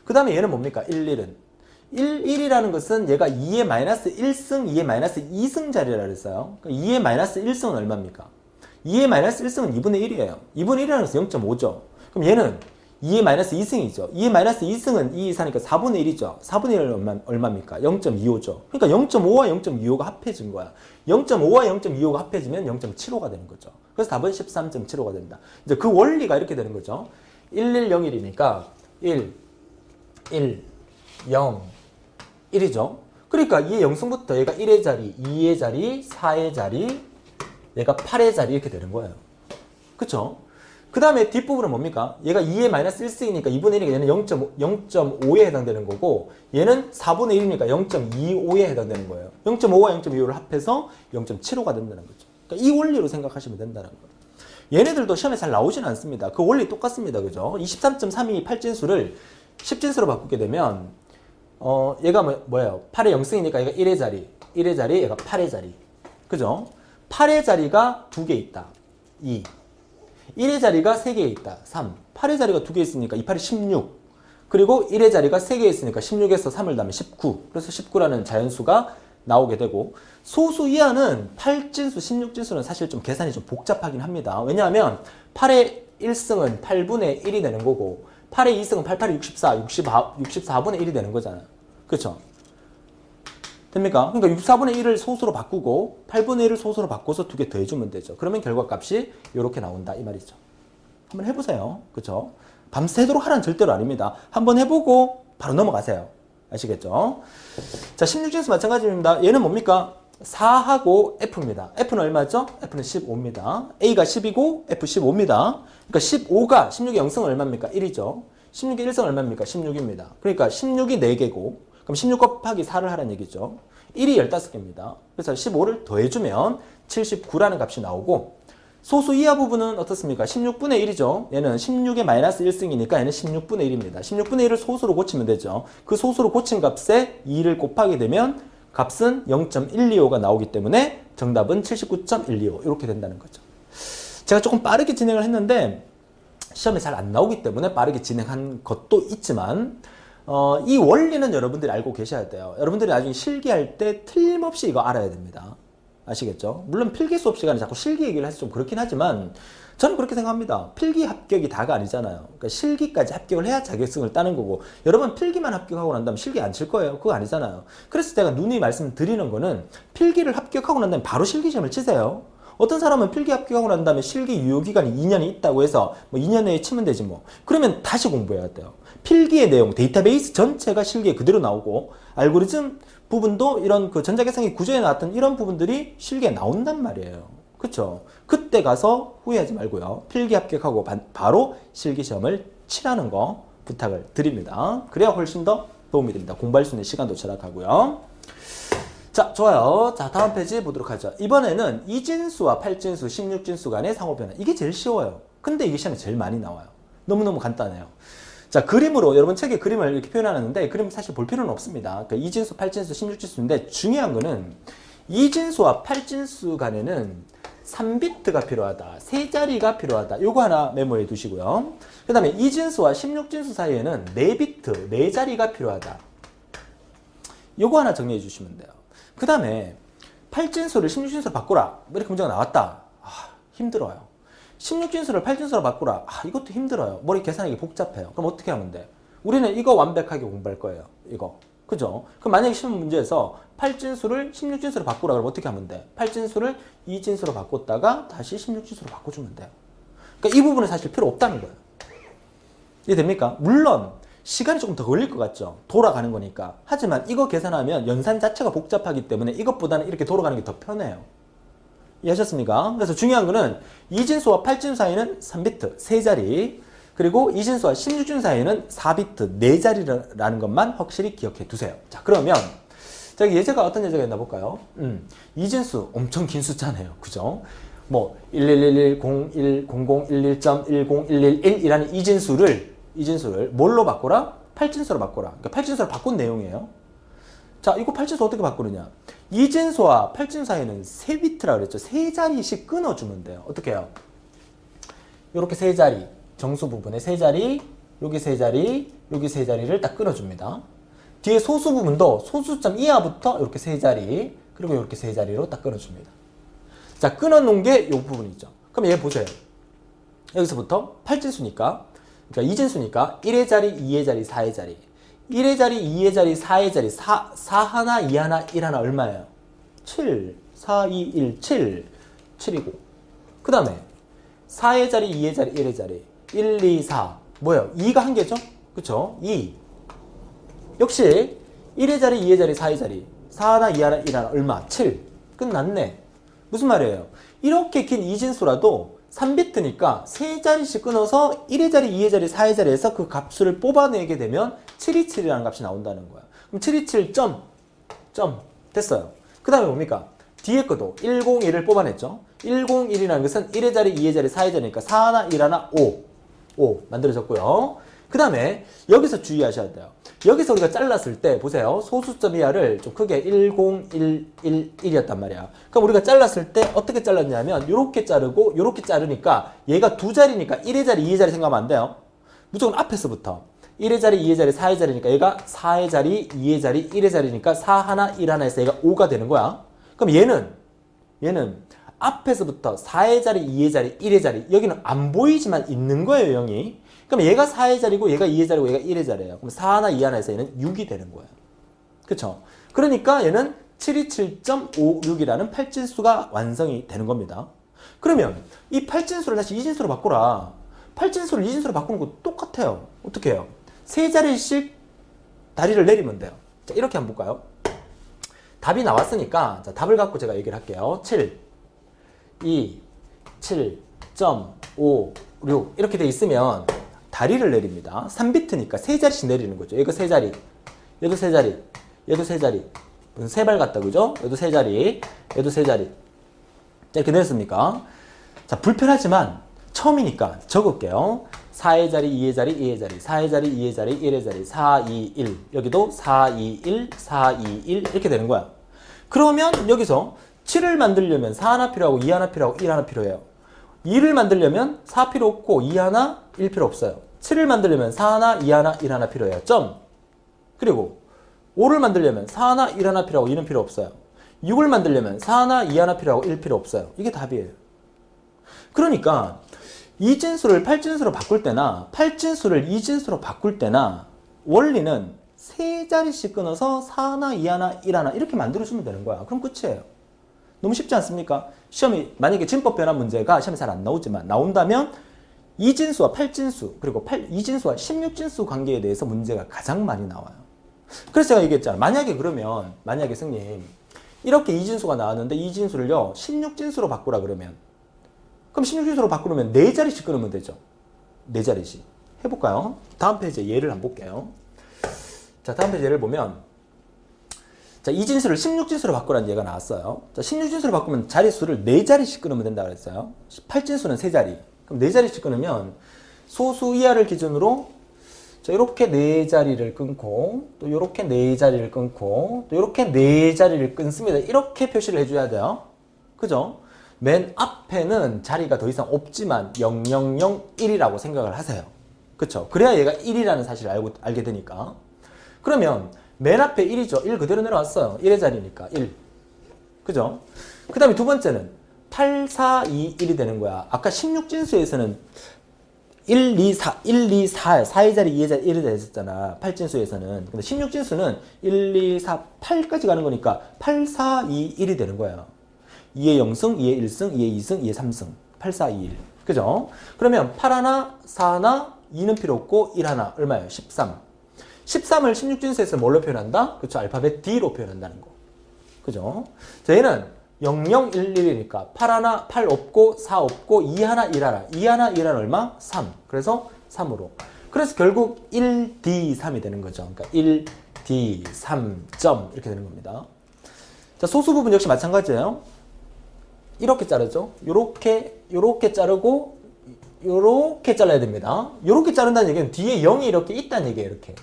그 다음에 얘는 뭡니까? 1, 1은 1이라는 것은 얘가 2의 마이너스 1승, 2의 마이너스 2승 자리라 그랬어요. 2의 마이너스 1승은 얼마입니까? 2의 마이너스 1승은 2분의 1이에요. 2분의 1이라는 것은 0.5죠. 그럼 얘는 2의 마이너스 2승이죠. 2의 마이너스 2승은 2 이상이니까 4분의 1이죠. 4분의 1은 얼마입니까? 0.25죠. 그러니까 0.5와 0.25가 합해진 거야. 0.5와 0.25가 합해지면 0.75가 되는 거죠. 그래서 답은 13.75가 된다. 이제 그 원리가 이렇게 되는 거죠. 1101이니까 1, 0, 1이죠. 그러니까 이 0승부터 얘가 1의 자리, 2의 자리, 4의 자리, 얘가 8의 자리 이렇게 되는 거예요. 그쵸? 그 다음에 뒷부분은 뭡니까? 얘가 2의 마이너스 1승이니까 2분의 1이니까 얘는 0.5에 해당되는 거고 얘는 4분의 1이니까 0.25에 해당되는 거예요. 0.5와 0.25를 합해서 0.75가 된다는 거죠. 그러니까 이 원리로 생각하시면 된다는 거예요. 얘네들도 시험에 잘 나오진 않습니다. 그 원리 똑같습니다. 그죠? 23.32 8진수를 10진수로 바꾸게 되면 얘가 뭐예요? 8의 0승이니까 얘가 1의 자리, 1의 자리, 얘가 8의 자리. 그죠? 8의 자리가 2개 있다. 2. 1의 자리가 3개 있다. 3. 8의 자리가 2개 있으니까 2, 8이 16. 그리고 1의 자리가 3개 있으니까 16에서 3을 더하면 19. 그래서 19라는 자연수가 나오게 되고 소수 이하는 8진수, 16진수는 사실 좀 계산이 좀 복잡하긴 합니다. 왜냐하면 8의 1승은 8분의 1이 되는 거고 8의 2승은 8, 8이 64, 64분의 1이 되는 거잖아요. 그렇죠? 됩니까? 그러니까 64분의 1을 소수로 바꾸고 8분의 1을 소수로 바꿔서 2개 더해주면 되죠. 그러면 결과값이 이렇게 나온다 이 말이죠. 한번 해보세요. 그렇죠? 밤새도록 하라는 절대로 아닙니다. 한번 해보고 바로 넘어가세요. 아시겠죠? 자, 16진수 마찬가지입니다. 얘는 뭡니까? 4하고 F입니다. F는 얼마죠? F는 15입니다. A가 10이고 F 15입니다. 그러니까 15가 16의 0승은 얼마입니까? 1이죠. 16의 1승은 얼마입니까? 16입니다. 그러니까 16이 4개고 그럼 16 곱하기 4를 하라는 얘기죠. 1이 15개입니다. 그래서 15를 더해주면 79라는 값이 나오고 소수 이하 부분은 어떻습니까? 16분의 1이죠. 얘는 16의 마이너스 1승이니까 얘는 16분의 1입니다. 16분의 1을 소수로 고치면 되죠. 그 소수로 고친 값에 2를 곱하게 되면 값은 0.125가 나오기 때문에 정답은 79.125 이렇게 된다는 거죠. 제가 조금 빠르게 진행을 했는데 시험에 잘 안 나오기 때문에 빠르게 진행한 것도 있지만 이 원리는 여러분들이 알고 계셔야 돼요. 여러분들이 나중에 실기할 때 틀림없이 이거 알아야 됩니다. 아시겠죠? 물론 필기 수업 시간에 자꾸 실기 얘기를 해서 좀 그렇긴 하지만 저는 그렇게 생각합니다. 필기 합격이 다가 아니잖아요. 그러니까 실기까지 합격을 해야 자격증을 따는 거고 여러분 필기만 합격하고 난 다음에 실기 안 칠 거예요. 그거 아니잖아요. 그래서 제가 누누이 말씀드리는 거는 필기를 합격하고 난 다음에 바로 실기 시험을 치세요. 어떤 사람은 필기 합격하고 난 다음에 실기 유효기간이 2년이 있다고 해서 뭐 2년 내에 치면 되지 뭐. 그러면 다시 공부해야 돼요. 필기의 내용, 데이터베이스 전체가 실기에 그대로 나오고 알고리즘 부분도 이런 그 전자계산기 구조에 나왔던 이런 부분들이 실기에 나온단 말이에요. 그쵸? 그때 가서 후회하지 말고요. 필기 합격하고 바로 실기 시험을 치라는 거 부탁을 드립니다. 그래야 훨씬 더 도움이 됩니다. 공부할 수 있는 시간도 절약하고요. 자, 좋아요. 자, 다음 페이지 보도록 하죠. 이번에는 2진수와 8진수, 16진수 간의 상호변화. 이게 제일 쉬워요. 근데 이게 시험에 제일 많이 나와요. 너무너무 간단해요. 자, 그림으로 여러분 책에 그림을 이렇게 표현하는데 그림 사실 볼 필요는 없습니다. 그러니까 2진수, 8진수, 16진수인데 중요한 거는 2진수와 8진수 간에는 3비트가 필요하다. 세 자리가 필요하다. 요거 하나 메모해 두시고요. 그 다음에 2진수와 16진수 사이에는 4비트, 4자리가 필요하다. 요거 하나 정리해 주시면 돼요. 그 다음에 8진수를 16진수로 바꾸라. 이렇게 문제가 나왔다. 힘들어요. 16진수를 8진수로 바꾸라. 이것도 힘들어요. 머리 계산하기 복잡해요. 그럼 어떻게 하면 돼? 우리는 이거 완벽하게 공부할 거예요. 이거. 그죠? 그럼 만약에 시험 문제에서 8진수를 16진수로 바꾸라 그러면 어떻게 하면 돼? 8진수를 2진수로 바꿨다가 다시 16진수로 바꿔주면 돼요. 그러니까 이 부분은 사실 필요 없다는 거예요. 이해됩니까? 물론 시간이 조금 더 걸릴 것 같죠? 돌아가는 거니까. 하지만 이거 계산하면 연산 자체가 복잡하기 때문에 이것보다는 이렇게 돌아가는 게 더 편해요. 이해하셨습니까? 그래서 중요한 거는 2진수와 8진수 사이는 3비트, 3자리. 그리고 2진수와 16진수 사이는 4비트, 4자리라는 것만 확실히 기억해 두세요. 자, 그러면 저기 예제가 어떤 예제가 있나 볼까요? 2진수 엄청 긴 숫자네요. 그죠? 뭐 1111, 01, 0011.1011이라는 이진수를 뭘로 바꿔라? 8진수로 바꿔라. 그러니까 8진수로 바꾼 내용이에요. 자, 이거 8진수 어떻게 바꾸느냐? 2진수와 8진수 사이는 3비트라고 그랬죠. 3자리씩 끊어주면 돼요. 어떻게 해요? 이렇게 3자리, 정수 부분에 3자리, 여기 3자리, 여기 3자리를 딱 끊어줍니다. 뒤에 소수 부분도 소수점 이하부터 이렇게 3자리, 그리고 이렇게 3자리로 딱 끊어줍니다. 자, 끊어놓은 게 이 부분 있죠. 그럼 얘 보세요. 여기서부터 8진수니까, 그러니까 2진수니까 1의 자리, 2의 자리, 4의 자리. 1의 자리, 2의 자리, 4의 자리, 4 하나, 2 하나, 1 하나 얼마예요? 7, 4, 2, 1, 7, 7이고. 그 다음에 4의 자리, 2의 자리, 1의 자리, 1, 2, 4. 뭐예요? 2가 한 개죠? 그쵸? 2. 역시 1의 자리, 2의 자리, 4의 자리, 4 하나, 2 하나, 1 하나 얼마? 7. 끝났네. 무슨 말이에요? 이렇게 긴 이진수라도 3비트니까 3자리씩 끊어서 1의 자리, 2의 자리, 4의 자리에서 그 값을 뽑아내게 되면 727이라는 값이 나온다는 거야. 그럼 727 점 됐어요. 그 다음에 뭡니까? 뒤에 것도 101을 뽑아냈죠. 101이라는 것은 1의 자리, 2의 자리, 4의 자리니까 4 하나, 1 하나, 5 만들어졌고요. 그 다음에 여기서 돼요. 여기서 우리가 잘랐을 때 보세요. 소수점 이하를 좀 크게 10111이었단 말이야. 그럼 우리가 잘랐을 때 어떻게 잘랐냐면 이렇게 자르고 이렇게 자르니까 얘가 두 자리니까 1의 자리, 2의 자리 생각하면 안 돼요. 무조건 앞에서부터 1의 자리, 2의 자리, 4의 자리니까 얘가 4의 자리, 2의 자리, 1의 자리니까 4 하나, 1 하나에서 얘가 5가 되는 거야. 그럼 얘는 앞에서부터 4의 자리, 2의 자리, 1의 자리 여기는 안 보이지만 있는 거예요, 0이. 그럼 얘가 4의 자리고 얘가 2의 자리고 얘가 1의 자리예요. 그럼 4 하나, 2 하나에서 얘는 6이 되는 거예요. 그쵸? 그러니까 얘는 727.56이라는 8진수가 완성이 되는 겁니다. 그러면 이 8진수를 다시 2진수로 바꾸라. 8진수를 2진수로 바꾸는 거 똑같아요. 어떻게 해요? 3자리씩 다리를 내리면 돼요. 자, 이렇게 한번 볼까요? 답이 나왔으니까 자, 답을 갖고 제가 얘기를 할게요. 7, 2, 7.56 이렇게 돼 있으면 다리를 내립니다. 3비트니까 3자리씩 내리는 거죠. 이거 3자리, 얘도 3자리, 얘도 3자리. 3발 같다, 그죠? 얘도 3자리, 얘도 3자리. 자, 이렇게 내렸습니까? 자, 불편하지만 처음이니까 적을게요. 4의 자리, 2의 자리, 2의 자리, 4의 자리, 2의 자리, 1의 자리, 4, 2, 1. 여기도 4, 2, 1, 4, 2, 1 이렇게 되는 거야. 그러면 여기서 7을 만들려면 4 하나 필요하고 2 하나 필요하고 1 하나 필요해요. 2를 만들려면 4 필요 없고 2 하나, 1 필요 없어요. 7을 만들려면 4 하나, 2 하나, 1 하나 필요해요. 점. 그리고 5를 만들려면 4 하나, 1 하나 필요하고 2는 필요 없어요. 6을 만들려면 4 하나, 2 하나 필요하고 1 필요 없어요. 이게 답이에요. 그러니까 이진수를 8진수로 바꿀 때나 8진수를 2진수로 바꿀 때나 원리는 3자리씩 끊어서 4 하나, 2 하나, 1 하나 이렇게 만들어주면 되는 거야. 그럼 끝이에요. 너무 쉽지 않습니까? 시험이 만약에 진법 변환 문제가 시험에 잘 안 나오지만 나온다면 이진수와 8진수 그리고 2진수와 16진수 관계에 대해서 문제가 가장 많이 나와요. 그래서 제가 얘기했잖아요. 만약에 선생님 이렇게 이진수가 나왔는데 이진수를요 16진수로 바꾸라 그러면 그럼 16진수로 바꾸려면 4자리씩 끊으면 되죠. 4자리씩. 해볼까요? 다음 페이지에 예를 한번 볼게요. 자, 다음 페이지 예를 보면 자, 이진수를 16진수로 바꾸라는 예가 나왔어요. 자, 16진수로 바꾸면 자릿수를 4자리씩 끊으면 된다 그랬어요. 8진수는 3자리. 그럼 4자리씩 끊으면 소수 이하를 기준으로 자, 이렇게 4자리를 끊고 또 이렇게 4자리를 끊고 또 이렇게 4자리를 끊습니다. 이렇게 표시를 해줘야 돼요. 그죠? 맨 앞에는 자리가 더 이상 없지만 0001이라고 생각을 하세요. 그쵸? 그래야 얘가 1이라는 사실을 알게 되니까. 그러면 맨 앞에 1이죠. 1 그대로 내려왔어요. 1의 자리니까 1. 그죠? 그 다음에 두 번째는 8, 4, 2, 1이 되는 거야. 아까 16진수에서는 1, 2, 4, 1, 2, 4, 4의 자리, 2의 자리, 1이 됐었잖아. 8진수에서는. 근데 16진수는 1, 2, 4, 8까지 가는 거니까 8, 4, 2, 1이 되는 거예요. 2의 0승, 2의 1승, 2의 2승, 2의 3승. 8, 4, 2, 1. 그죠? 그러면 8 하나, 4 하나, 2는 필요 없고 1 하나. 얼마예요? 13. 13을 16진수에서 뭘로 표현한다? 그렇죠. 알파벳 D로 표현한다는 거. 그죠? 자, 얘는 0011이니까 8 하나, 8 없고 4 없고 2 하나, 1 하나. 2 하나, 1 하나 얼마? 3. 그래서 3으로. 그래서 결국 1D3이 되는 거죠. 그러니까 1D3점 이렇게 되는 겁니다. 자, 소수 부분 역시 마찬가지예요. 이렇게 자르죠. 요렇게 자르고 요렇게 잘라야 됩니다. 요렇게 자른다는 얘기는 뒤에 0이 이렇게 있다는 얘기예요. 이렇게.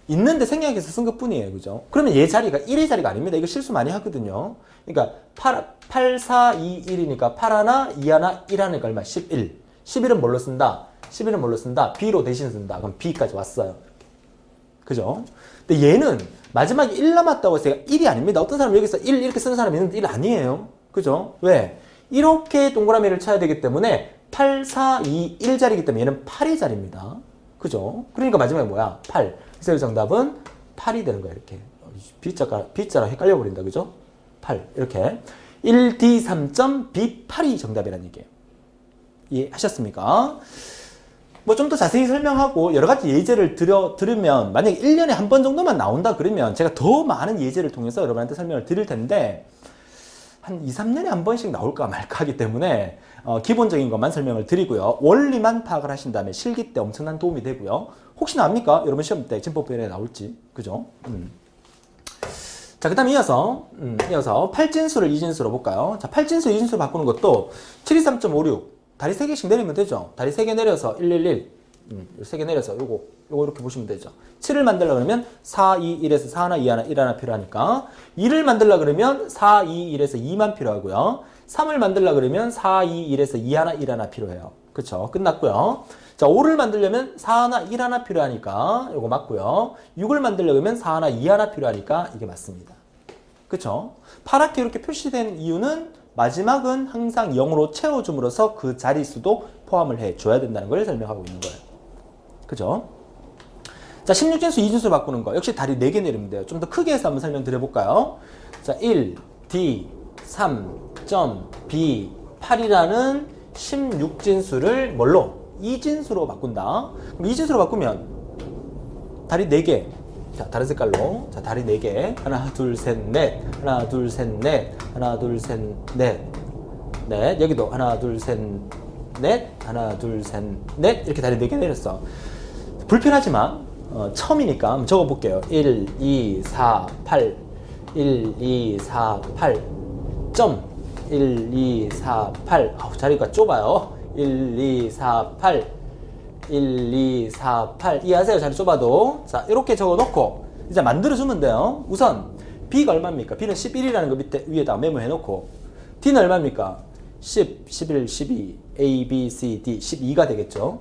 있는데 생략해서 쓴 것뿐이에요. 그죠? 그러면 얘 자리가 1의 자리가 아닙니다. 이거 실수 많이 하거든요. 그러니까 8, 4, 2, 1이니까 8 하나, 2 하나, 1 하나가 얼마? 11. 11은 뭘로 쓴다? 11은 뭘로 쓴다? B로 대신 쓴다. 그럼 B까지 왔어요. 그죠? 근데 얘는 마지막에 1 남았다고 해서 얘가 1이 아닙니다. 어떤 사람은 여기서 1 이렇게 쓰는 사람이 있는데 1 아니에요. 그죠? 왜? 이렇게 동그라미를 쳐야 되기 때문에 8, 4, 2, 1 자리이기 때문에 얘는 8의 자리입니다. 그죠? 그러니까 마지막에 뭐야? 8. 그래서 정답은 8이 되는 거야. 이렇게. B자랑 헷갈려 버린다. 그죠? 8. 이렇게. 1D3점 B8이 정답이라는 얘기예요. 이해하셨습니까? 뭐 좀 더 자세히 설명하고 여러 가지 예제를 들으면 만약에 1년에 한 번 정도만 나온다 그러면 제가 더 많은 예제를 통해서 여러분한테 설명을 드릴 텐데 한 2, 3년에 한 번씩 나올까 말까 하기 때문에 기본적인 것만 설명을 드리고요. 원리만 파악을 하신 다음에 실기 때 엄청난 도움이 되고요. 혹시나 압니까? 여러분 시험 때 진법 변환에 나올지. 그죠? 자, 그 다음에 이어서 8진수를 2진수로 볼까요? 자, 8진수 2진수로 바꾸는 것도 723.56 다리 3개씩 내리면 되죠. 다리 3개 내려서 111 3개 내려서 요거 이렇게 보시면 되죠. 7을 만들려고 그러면 4, 2, 1에서 4 하나, 2 하나, 1 하나 필요하니까 2를 만들려고 그러면 4, 2, 1에서 2만 필요하고요. 3을 만들려고 그러면 4, 2, 1에서 2 하나, 1 하나 필요해요. 그쵸? 끝났고요. 자, 5를 만들려면 4 하나, 1 하나 필요하니까 요거 맞고요. 6을 만들려고 하면 4 하나, 2 하나 필요하니까 이게 맞습니다. 그쵸? 파랗게 이렇게 표시된 이유는 마지막은 항상 0으로 채워줌으로써 그 자릿수도 포함을 해줘야 된다는 걸 설명하고 있는 거예요. 그죠? 자, 16진수 2진수로 바꾸는 거. 역시 다리 4개 내리면 돼요. 좀 더 크게 해서 한번 설명드려볼까요? 자, 1, D, 3, B, 8이라는 16진수를 뭘로? 2진수로 바꾼다. 그럼 2진수로 바꾸면 다리 4개. 자, 다른 색깔로. 자, 다리 4개. 하나, 둘, 셋, 넷. 하나, 둘, 셋, 넷. 하나, 둘, 셋, 넷. 넷. 여기도 하나, 둘, 셋, 넷. 하나, 둘, 셋, 넷. 이렇게 다리 4개 내렸어. 불편하지만, 처음이니까 한번 적어볼게요. 1, 2, 4, 8. 1, 2, 4, 8. 점. 1, 2, 4, 8. 자리가 좁아요. 1, 2, 4, 8. 1, 2, 4, 8. 이해하세요? 자리 좁아도. 자, 이렇게 적어 놓고, 이제 만들어주면 돼요. 우선, B가 얼마입니까? B는 11이라는 거 밑에, 위에다 메모해 놓고, D는 얼마입니까? 10, 11, 12, A, B, C, D, 12가 되겠죠?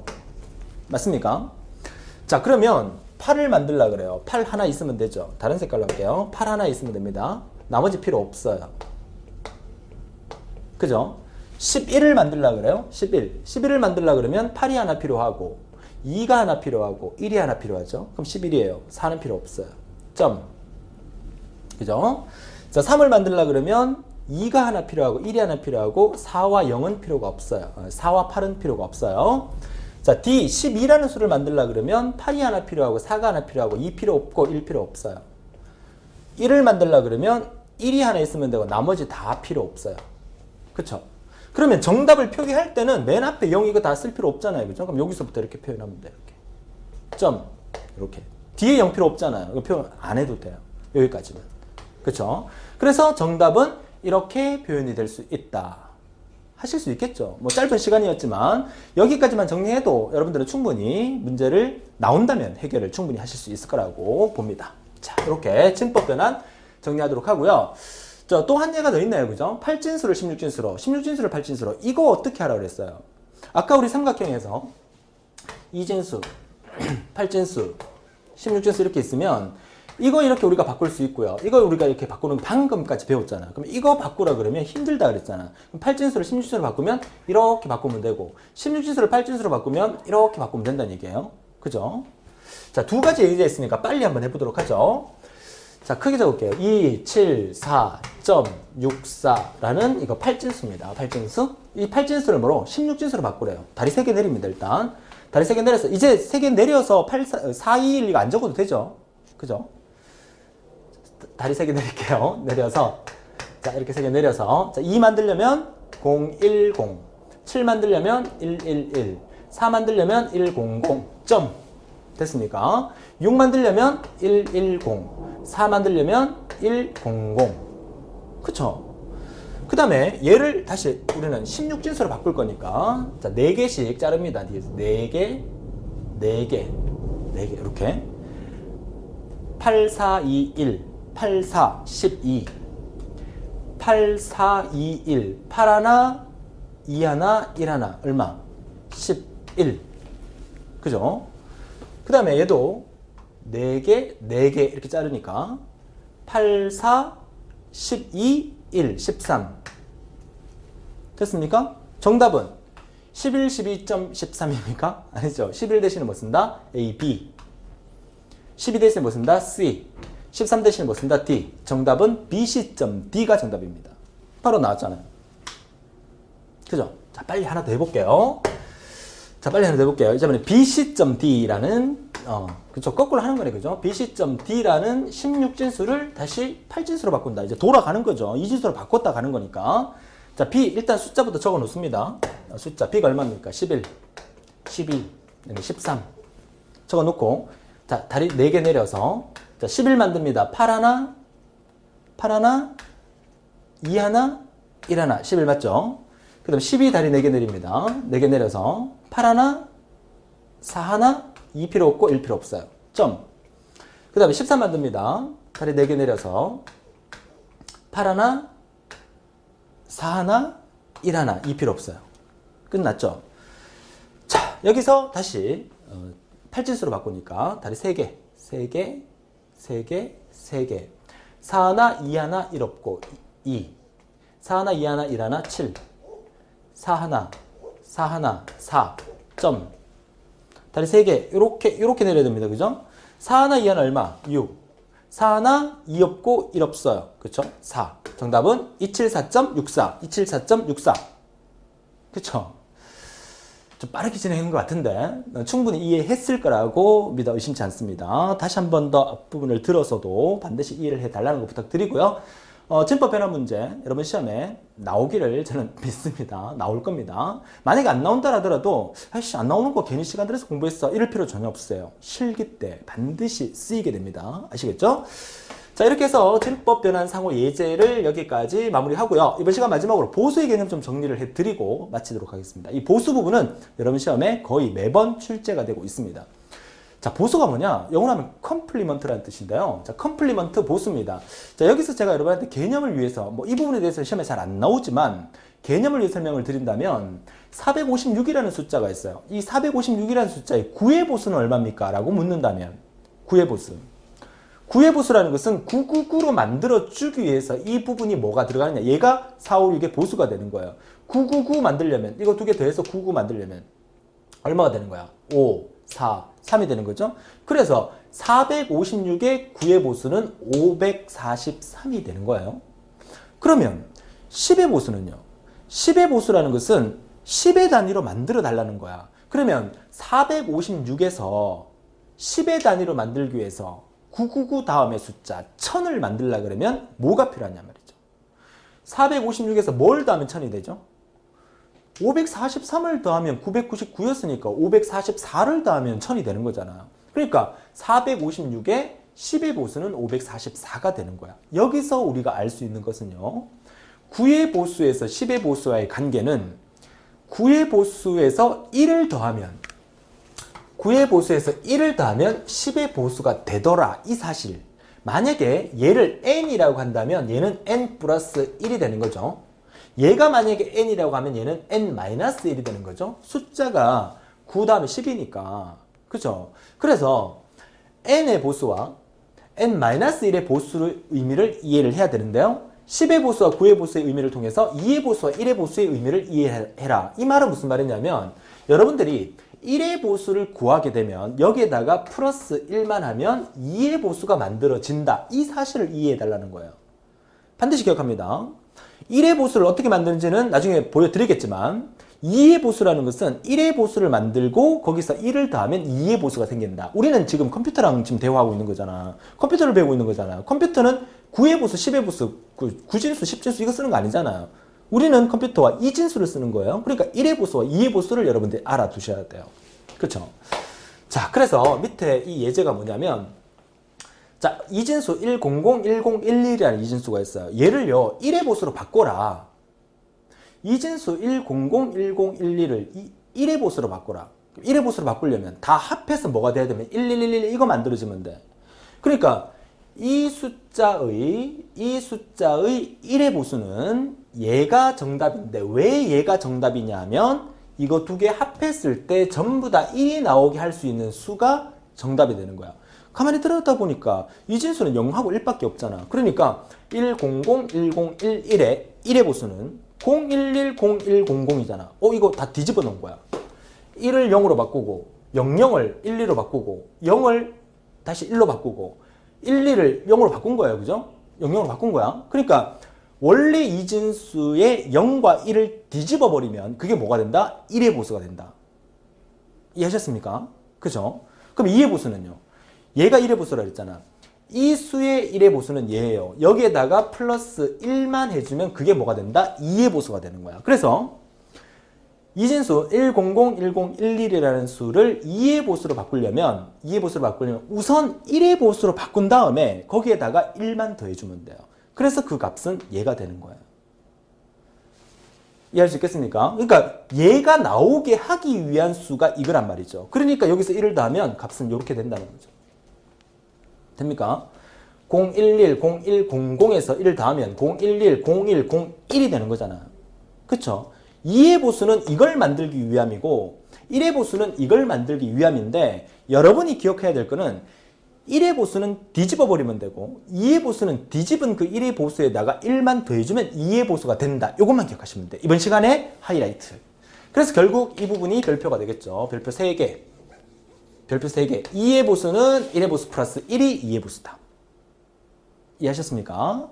맞습니까? 자, 그러면 8을 만들려고 그래요. 8 하나 있으면 되죠. 다른 색깔로 할게요. 8 하나 있으면 됩니다. 나머지 필요 없어요. 그죠? 11을 만들려고 그래요. 11을 만들려고 그러면 8이 하나 필요하고 2가 하나 필요하고 1이 하나 필요하죠. 그럼 11이에요. 4는 필요 없어요. 점. 그죠? 자, 3을 만들려고 그러면 2가 하나 필요하고 1이 하나 필요하고 4와 0은 필요가 없어요. 4와 8은 필요가 없어요. 자, D, 12라는 수를 만들려고 그러면 8이 하나 필요하고 4가 하나 필요하고 2 필요 없고 1 필요 없어요. 1을 만들려고 그러면 1이 하나 있으면 되고 나머지 다 필요 없어요. 그쵸? 그러면 정답을 표기할 때는 맨 앞에 0 이거 다 쓸 필요 없잖아요. 그죠? 그럼 여기서부터 이렇게 표현하면 돼요. 이렇게. 점. 이렇게. 뒤에 0 필요 없잖아요. 이거 표현 안 해도 돼요. 여기까지는. 그쵸? 그래서 정답은 이렇게 표현이 될 수 있다. 하실 수 있겠죠. 뭐 짧은 시간이었지만 여기까지만 정리해도 여러분들은 충분히 문제를 나온다면 해결을 충분히 하실 수 있을 거라고 봅니다. 자, 이렇게 진법 변환 정리하도록 하고요. 또 한 예가 더 있나요? 그죠? 8진수를 16진수로, 16진수를 8진수로. 이거 어떻게 하라고 그랬어요? 아까 우리 삼각형에서 2진수, 8진수, 16진수 이렇게 있으면 이거 이렇게 우리가 바꿀 수 있고요. 이거 우리가 이렇게 바꾸는 거 방금까지 배웠잖아. 그럼 이거 바꾸라 그러면 힘들다 그랬잖아. 그럼 8진수를 16진수로 바꾸면 이렇게 바꾸면 되고 16진수를 8진수로 바꾸면 이렇게 바꾸면 된다는 얘기예요. 그죠? 자, 두 가지 예제가 있으니까 빨리 한번 해보도록 하죠. 자, 크게 적을게요. 2, 7, 4.64라는 이거 8진수입니다. 8진수. 이 8진수를 뭐로? 16진수로 바꾸래요. 다리 3개 내립니다, 일단. 다리 3개 내려서, 이제 3개 내려서 4, 2, 1, 2가 안 적어도 되죠? 그죠? 다리 3개 내릴게요. 내려서. 자, 이렇게 3개 내려서. 자, 2 만들려면 0, 1, 0. 7 만들려면 1, 1, 1. 4 만들려면 1, 0, 0. 점. 됐습니까? 6 만들려면 1, 1, 0. 4 만들려면 1, 0, 0. 그쵸? 그 다음에 얘를 다시 우리는 16진수로 바꿀 거니까 자, 4개씩 자릅니다. 뒤에서 4개, 4개, 4개 이렇게 8, 4, 2, 1, 8, 4, 12 8, 4, 2, 1 8 하나, 2 하나, 1 하나 얼마? 11 그죠? 그 다음에 얘도 4개, 4개 이렇게 자르니까 8, 4, 12, 1, 13 됐습니까? 정답은 11, 12.13입니까? 아니죠. 11 대신에 뭐 쓴다? A, B 12 대신에 뭐 쓴다? C 13 대신에 뭐 쓴다? D 정답은 BC.D가 정답입니다. 바로 나왔잖아요. 그죠? 자, 빨리 하나 더 해볼게요. 자, 빨리 하나 더 해볼게요. 이번에 BC.D라는 그쵸, 거꾸로 하는 거네, 그죠? BC.D라는 16진수를 다시 8진수로 바꾼다. 이제 돌아가는 거죠. 2진수로 바꿨다 가는 거니까. 자, B, 일단 숫자부터 적어 놓습니다. 숫자, B가 얼마입니까? 11, 12, 13. 적어 놓고, 자, 다리 4개 내려서, 자, 11 만듭니다. 8 하나, 8 하나, 2 하나, 1 하나. 11 맞죠? 그 다음 12 다리 4개 내립니다. 4개 내려서, 8 하나, 4 하나, 2 필요 없고 1 필요 없어요. 점. 그 다음에 13 만듭니다. 다리 4개 내려서 8 하나, 4 하나, 1 하나, 2 필요 없어요. 끝났죠? 자, 여기서 다시 8진수로 바꾸니까 다리 3개, 3개, 3개, 3개 4 하나, 2 하나, 1 없고 2 4 하나, 2 하나, 1 하나, 7 4 하나, 4 하나, 4 점. 다리 3개 요렇게 내려야 됩니다. 그죠? 4 하나 2 하나 얼마? 6 4 하나 2 없고 1 없어요. 그쵸? 4 정답은 274.64 274.64 그쵸? 좀 빠르게 진행한 것 같은데 충분히 이해했을 거라고 믿어 의심치 않습니다. 다시 한 번 더 앞부분을 들어서도 반드시 이해를 해달라는 거 부탁드리고요. 진법 변화 문제 여러분 시험에 나오기를 저는 믿습니다. 나올 겁니다. 만약에 안 나온다 하더라도 아이씨 안 나오는 거 괜히 시간 들여서 공부했어 이럴 필요 전혀 없어요. 실기 때 반드시 쓰이게 됩니다. 아시겠죠? 자, 이렇게 해서 진법 변환 상호 예제를 여기까지 마무리하고요. 이번 시간 마지막으로 보수의 개념 좀 정리를 해드리고 마치도록 하겠습니다. 이 보수 부분은 여러분 시험에 거의 매번 출제가 되고 있습니다. 자, 보수가 뭐냐? 영어로 하면 컴플리먼트라는 뜻인데요. 자, 컴플리먼트 보수입니다. 자, 여기서 제가 여러분한테 개념을 위해서 뭐 이 부분에 대해서 시험에 잘 안 나오지만 개념을 위해 설명을 드린다면 456이라는 숫자가 있어요. 이 456이라는 숫자의 구의 보수는 얼마입니까? 라고 묻는다면 구의 보수. 구의 보수라는 것은 999로 만들어주기 위해서 이 부분이 뭐가 들어가느냐. 얘가 456의 보수가 되는 거예요. 999 만들려면 이거 두 개 더해서 99 만들려면 얼마가 되는 거야? 5, 4, 3이 되는 거죠. 그래서 456의 9의 보수는 543이 되는 거예요. 그러면 10의 보수는요. 10의 보수라는 것은 10의 단위로 만들어 달라는 거야. 그러면 456에서 10의 단위로 만들기 위해서 999 다음의 숫자 1000을 만들려고 그러면 뭐가 필요하냐 말이죠. 456에서 뭘 더하면 1000이 되죠? 543을 더하면 999였으니까 544를 더하면 1000이 되는 거잖아요. 그러니까 456에 10의 보수는 544가 되는 거야. 여기서 우리가 알 수 있는 것은요. 9의 보수에서 10의 보수와의 관계는 9의 보수에서 1을 더하면 9의 보수에서 1을 더하면 10의 보수가 되더라. 이 사실. 만약에 얘를 n이라고 한다면 얘는 n 플러스 1이 되는 거죠. 얘가 만약에 n이라고 하면 얘는 n-1이 되는 거죠. 숫자가 9 다음에 10이니까. 그죠? 그래서 n의 보수와 n-1의 보수의 의미를 이해를 해야 되는데요. 10의 보수와 9의 보수의 의미를 통해서 2의 보수와 1의 보수의 의미를 이해해라. 이 말은 무슨 말이냐면 여러분들이 1의 보수를 구하게 되면 여기에다가 플러스 1만 하면 2의 보수가 만들어진다. 이 사실을 이해해 달라는 거예요. 반드시 기억합니다. 1의 보수를 어떻게 만드는지는 나중에 보여드리겠지만 2의 보수라는 것은 1의 보수를 만들고 거기서 1을 더하면 2의 보수가 생긴다. 우리는 지금 컴퓨터랑 지금 대화하고 있는 거잖아. 컴퓨터를 배우고 있는 거잖아. 컴퓨터는 9의 보수, 10의 보수, 9진수, 10진수 이거 쓰는 거 아니잖아요. 우리는 컴퓨터와 이진수를 쓰는 거예요. 그러니까 1의 보수와 2의 보수를 여러분들이 알아두셔야 돼요. 그렇죠? 자, 그래서 밑에 이 예제가 뭐냐면 자, 이진수 100, 10, 11이라는 이진수가 있어요. 얘를요 1의 보수로 바꿔라. 이진수 100, 10, 11을 1의 보수로 바꿔라. 1의 보수로 바꾸려면 다 합해서 뭐가 돼야 되면 1111 이거 만들어지면 돼. 그러니까 이 숫자의 1의 보수는 얘가 정답인데 왜 얘가 정답이냐 하면 이거 두 개 합했을 때 전부 다 1이 나오게 할 수 있는 수가 정답이 되는 거야. 가만히 들어다 보니까 이 진수는 0하고 1밖에 없잖아. 그러니까 100, 10, 11의 1의 보수는 011, 0100이잖아. 이거 다 뒤집어 놓은 거야. 1을 0으로 바꾸고 00을 12로 바꾸고 0을 다시 1로 바꾸고 12를 0으로 바꾼 거예요. 그죠? 00으로 바꾼 거야. 그러니까 원래 이진수의 0과 1을 뒤집어 버리면 그게 뭐가 된다? 1의 보수가 된다. 이해하셨습니까? 그죠? 그럼 2의 보수는요? 얘가 1의 보수라 그랬잖아. 이 수의 1의 보수는 얘예요. 여기에다가 플러스 1만 해주면 그게 뭐가 된다? 2의 보수가 되는 거야. 그래서 이진수 100, 10, 11이라는 수를 2의 보수로 바꾸려면 우선 1의 보수로 바꾼 다음에 거기에다가 1만 더해주면 돼요. 그래서 그 값은 얘가 되는 거예요. 이해할 수 있겠습니까? 그러니까 얘가 나오게 하기 위한 수가 이거란 말이죠. 그러니까 여기서 1을 더하면 값은 이렇게 된다는 거죠. 됩니까? 011, 0100에서 1을 더하면 011, 01, 01이 되는 거잖아요. 그쵸? 2의 보수는 이걸 만들기 위함이고 1의 보수는 이걸 만들기 위함인데 여러분이 기억해야 될 거는 1의 보수는 뒤집어 버리면 되고 2의 보수는 뒤집은 그 1의 보수에다가 1만 더해주면 2의 보수가 된다. 이것만 기억하시면 돼요. 이번 시간에 하이라이트. 그래서 결국 이 부분이 별표가 되겠죠. 별표 3개. 별표 3개. 2의 보수는 1의 보수 플러스 1이 2의 보수다. 이해하셨습니까?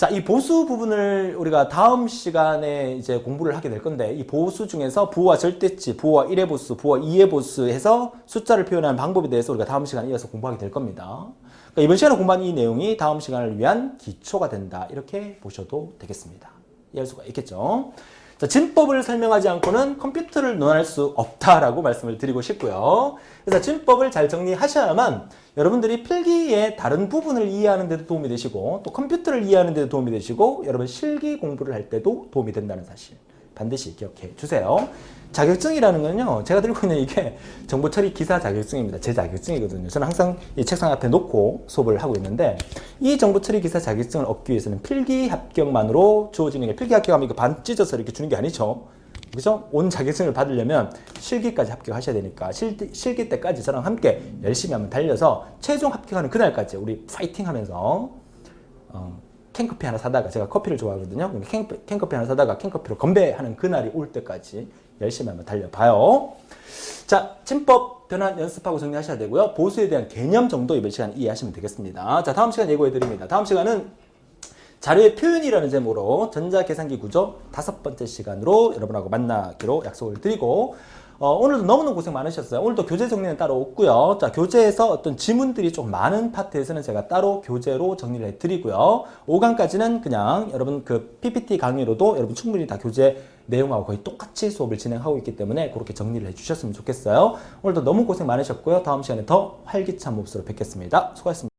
자, 이 보수 부분을 우리가 다음 시간에 이제 공부를 하게 될 건데, 이 보수 중에서 부호와 절대치, 부호와 1의 보수, 부호와 2의 보수 해서 숫자를 표현하는 방법에 대해서 우리가 다음 시간에 이어서 공부하게 될 겁니다. 그러니까 이번 시간에 공부한 이 내용이 다음 시간을 위한 기초가 된다. 이렇게 보셔도 되겠습니다. 이해할 수가 있겠죠? 자, 진법을 설명하지 않고는 컴퓨터를 논할 수 없다라고 말씀을 드리고 싶고요. 그래서 진법을 잘 정리하셔야만 여러분들이 필기의 다른 부분을 이해하는 데도 도움이 되시고 또 컴퓨터를 이해하는 데도 도움이 되시고 여러분 실기 공부를 할 때도 도움이 된다는 사실 반드시 기억해 주세요. 자격증이라는 건요, 제가 들고 있는 이게 정보처리 기사 자격증입니다. 제 자격증이거든요. 저는 항상 이 책상 앞에 놓고 수업을 하고 있는데, 이 정보처리 기사 자격증을 얻기 위해서는 필기 합격만으로 주어지는 게, 필기 합격하면 이거 반 찢어서 이렇게 주는 게 아니죠. 그죠? 온 자격증을 받으려면 실기까지 합격하셔야 되니까 실기 때까지 저랑 함께 열심히 한번 달려서 최종 합격하는 그날까지 우리 파이팅 하면서 캔커피 하나 사다가, 제가 커피를 좋아하거든요. 캔커피 하나 사다가 캔커피로 건배하는 그날이 올 때까지 열심히 한번 달려봐요. 자, 진법 변환 연습하고 정리하셔야 되고요. 보수에 대한 개념 정도 이번 시간 이해하시면 되겠습니다. 자, 다음 시간 예고해드립니다. 다음 시간은 자료의 표현이라는 제목으로 전자계산기 구조 5번째 시간으로 여러분하고 만나기로 약속을 드리고, 오늘도 너무너무 고생 많으셨어요. 오늘도 교재 정리는 따로 없고요. 자, 교재에서 어떤 지문들이 좀 많은 파트에서는 제가 따로 교재로 정리를 해드리고요. 5강까지는 그냥 여러분 그 PPT 강의로도 여러분 충분히 다 교재 내용하고 거의 똑같이 수업을 진행하고 있기 때문에 그렇게 정리를 해주셨으면 좋겠어요. 오늘도 너무 고생 많으셨고요. 다음 시간에 더 활기찬 몹시로 뵙겠습니다. 수고하셨습니다.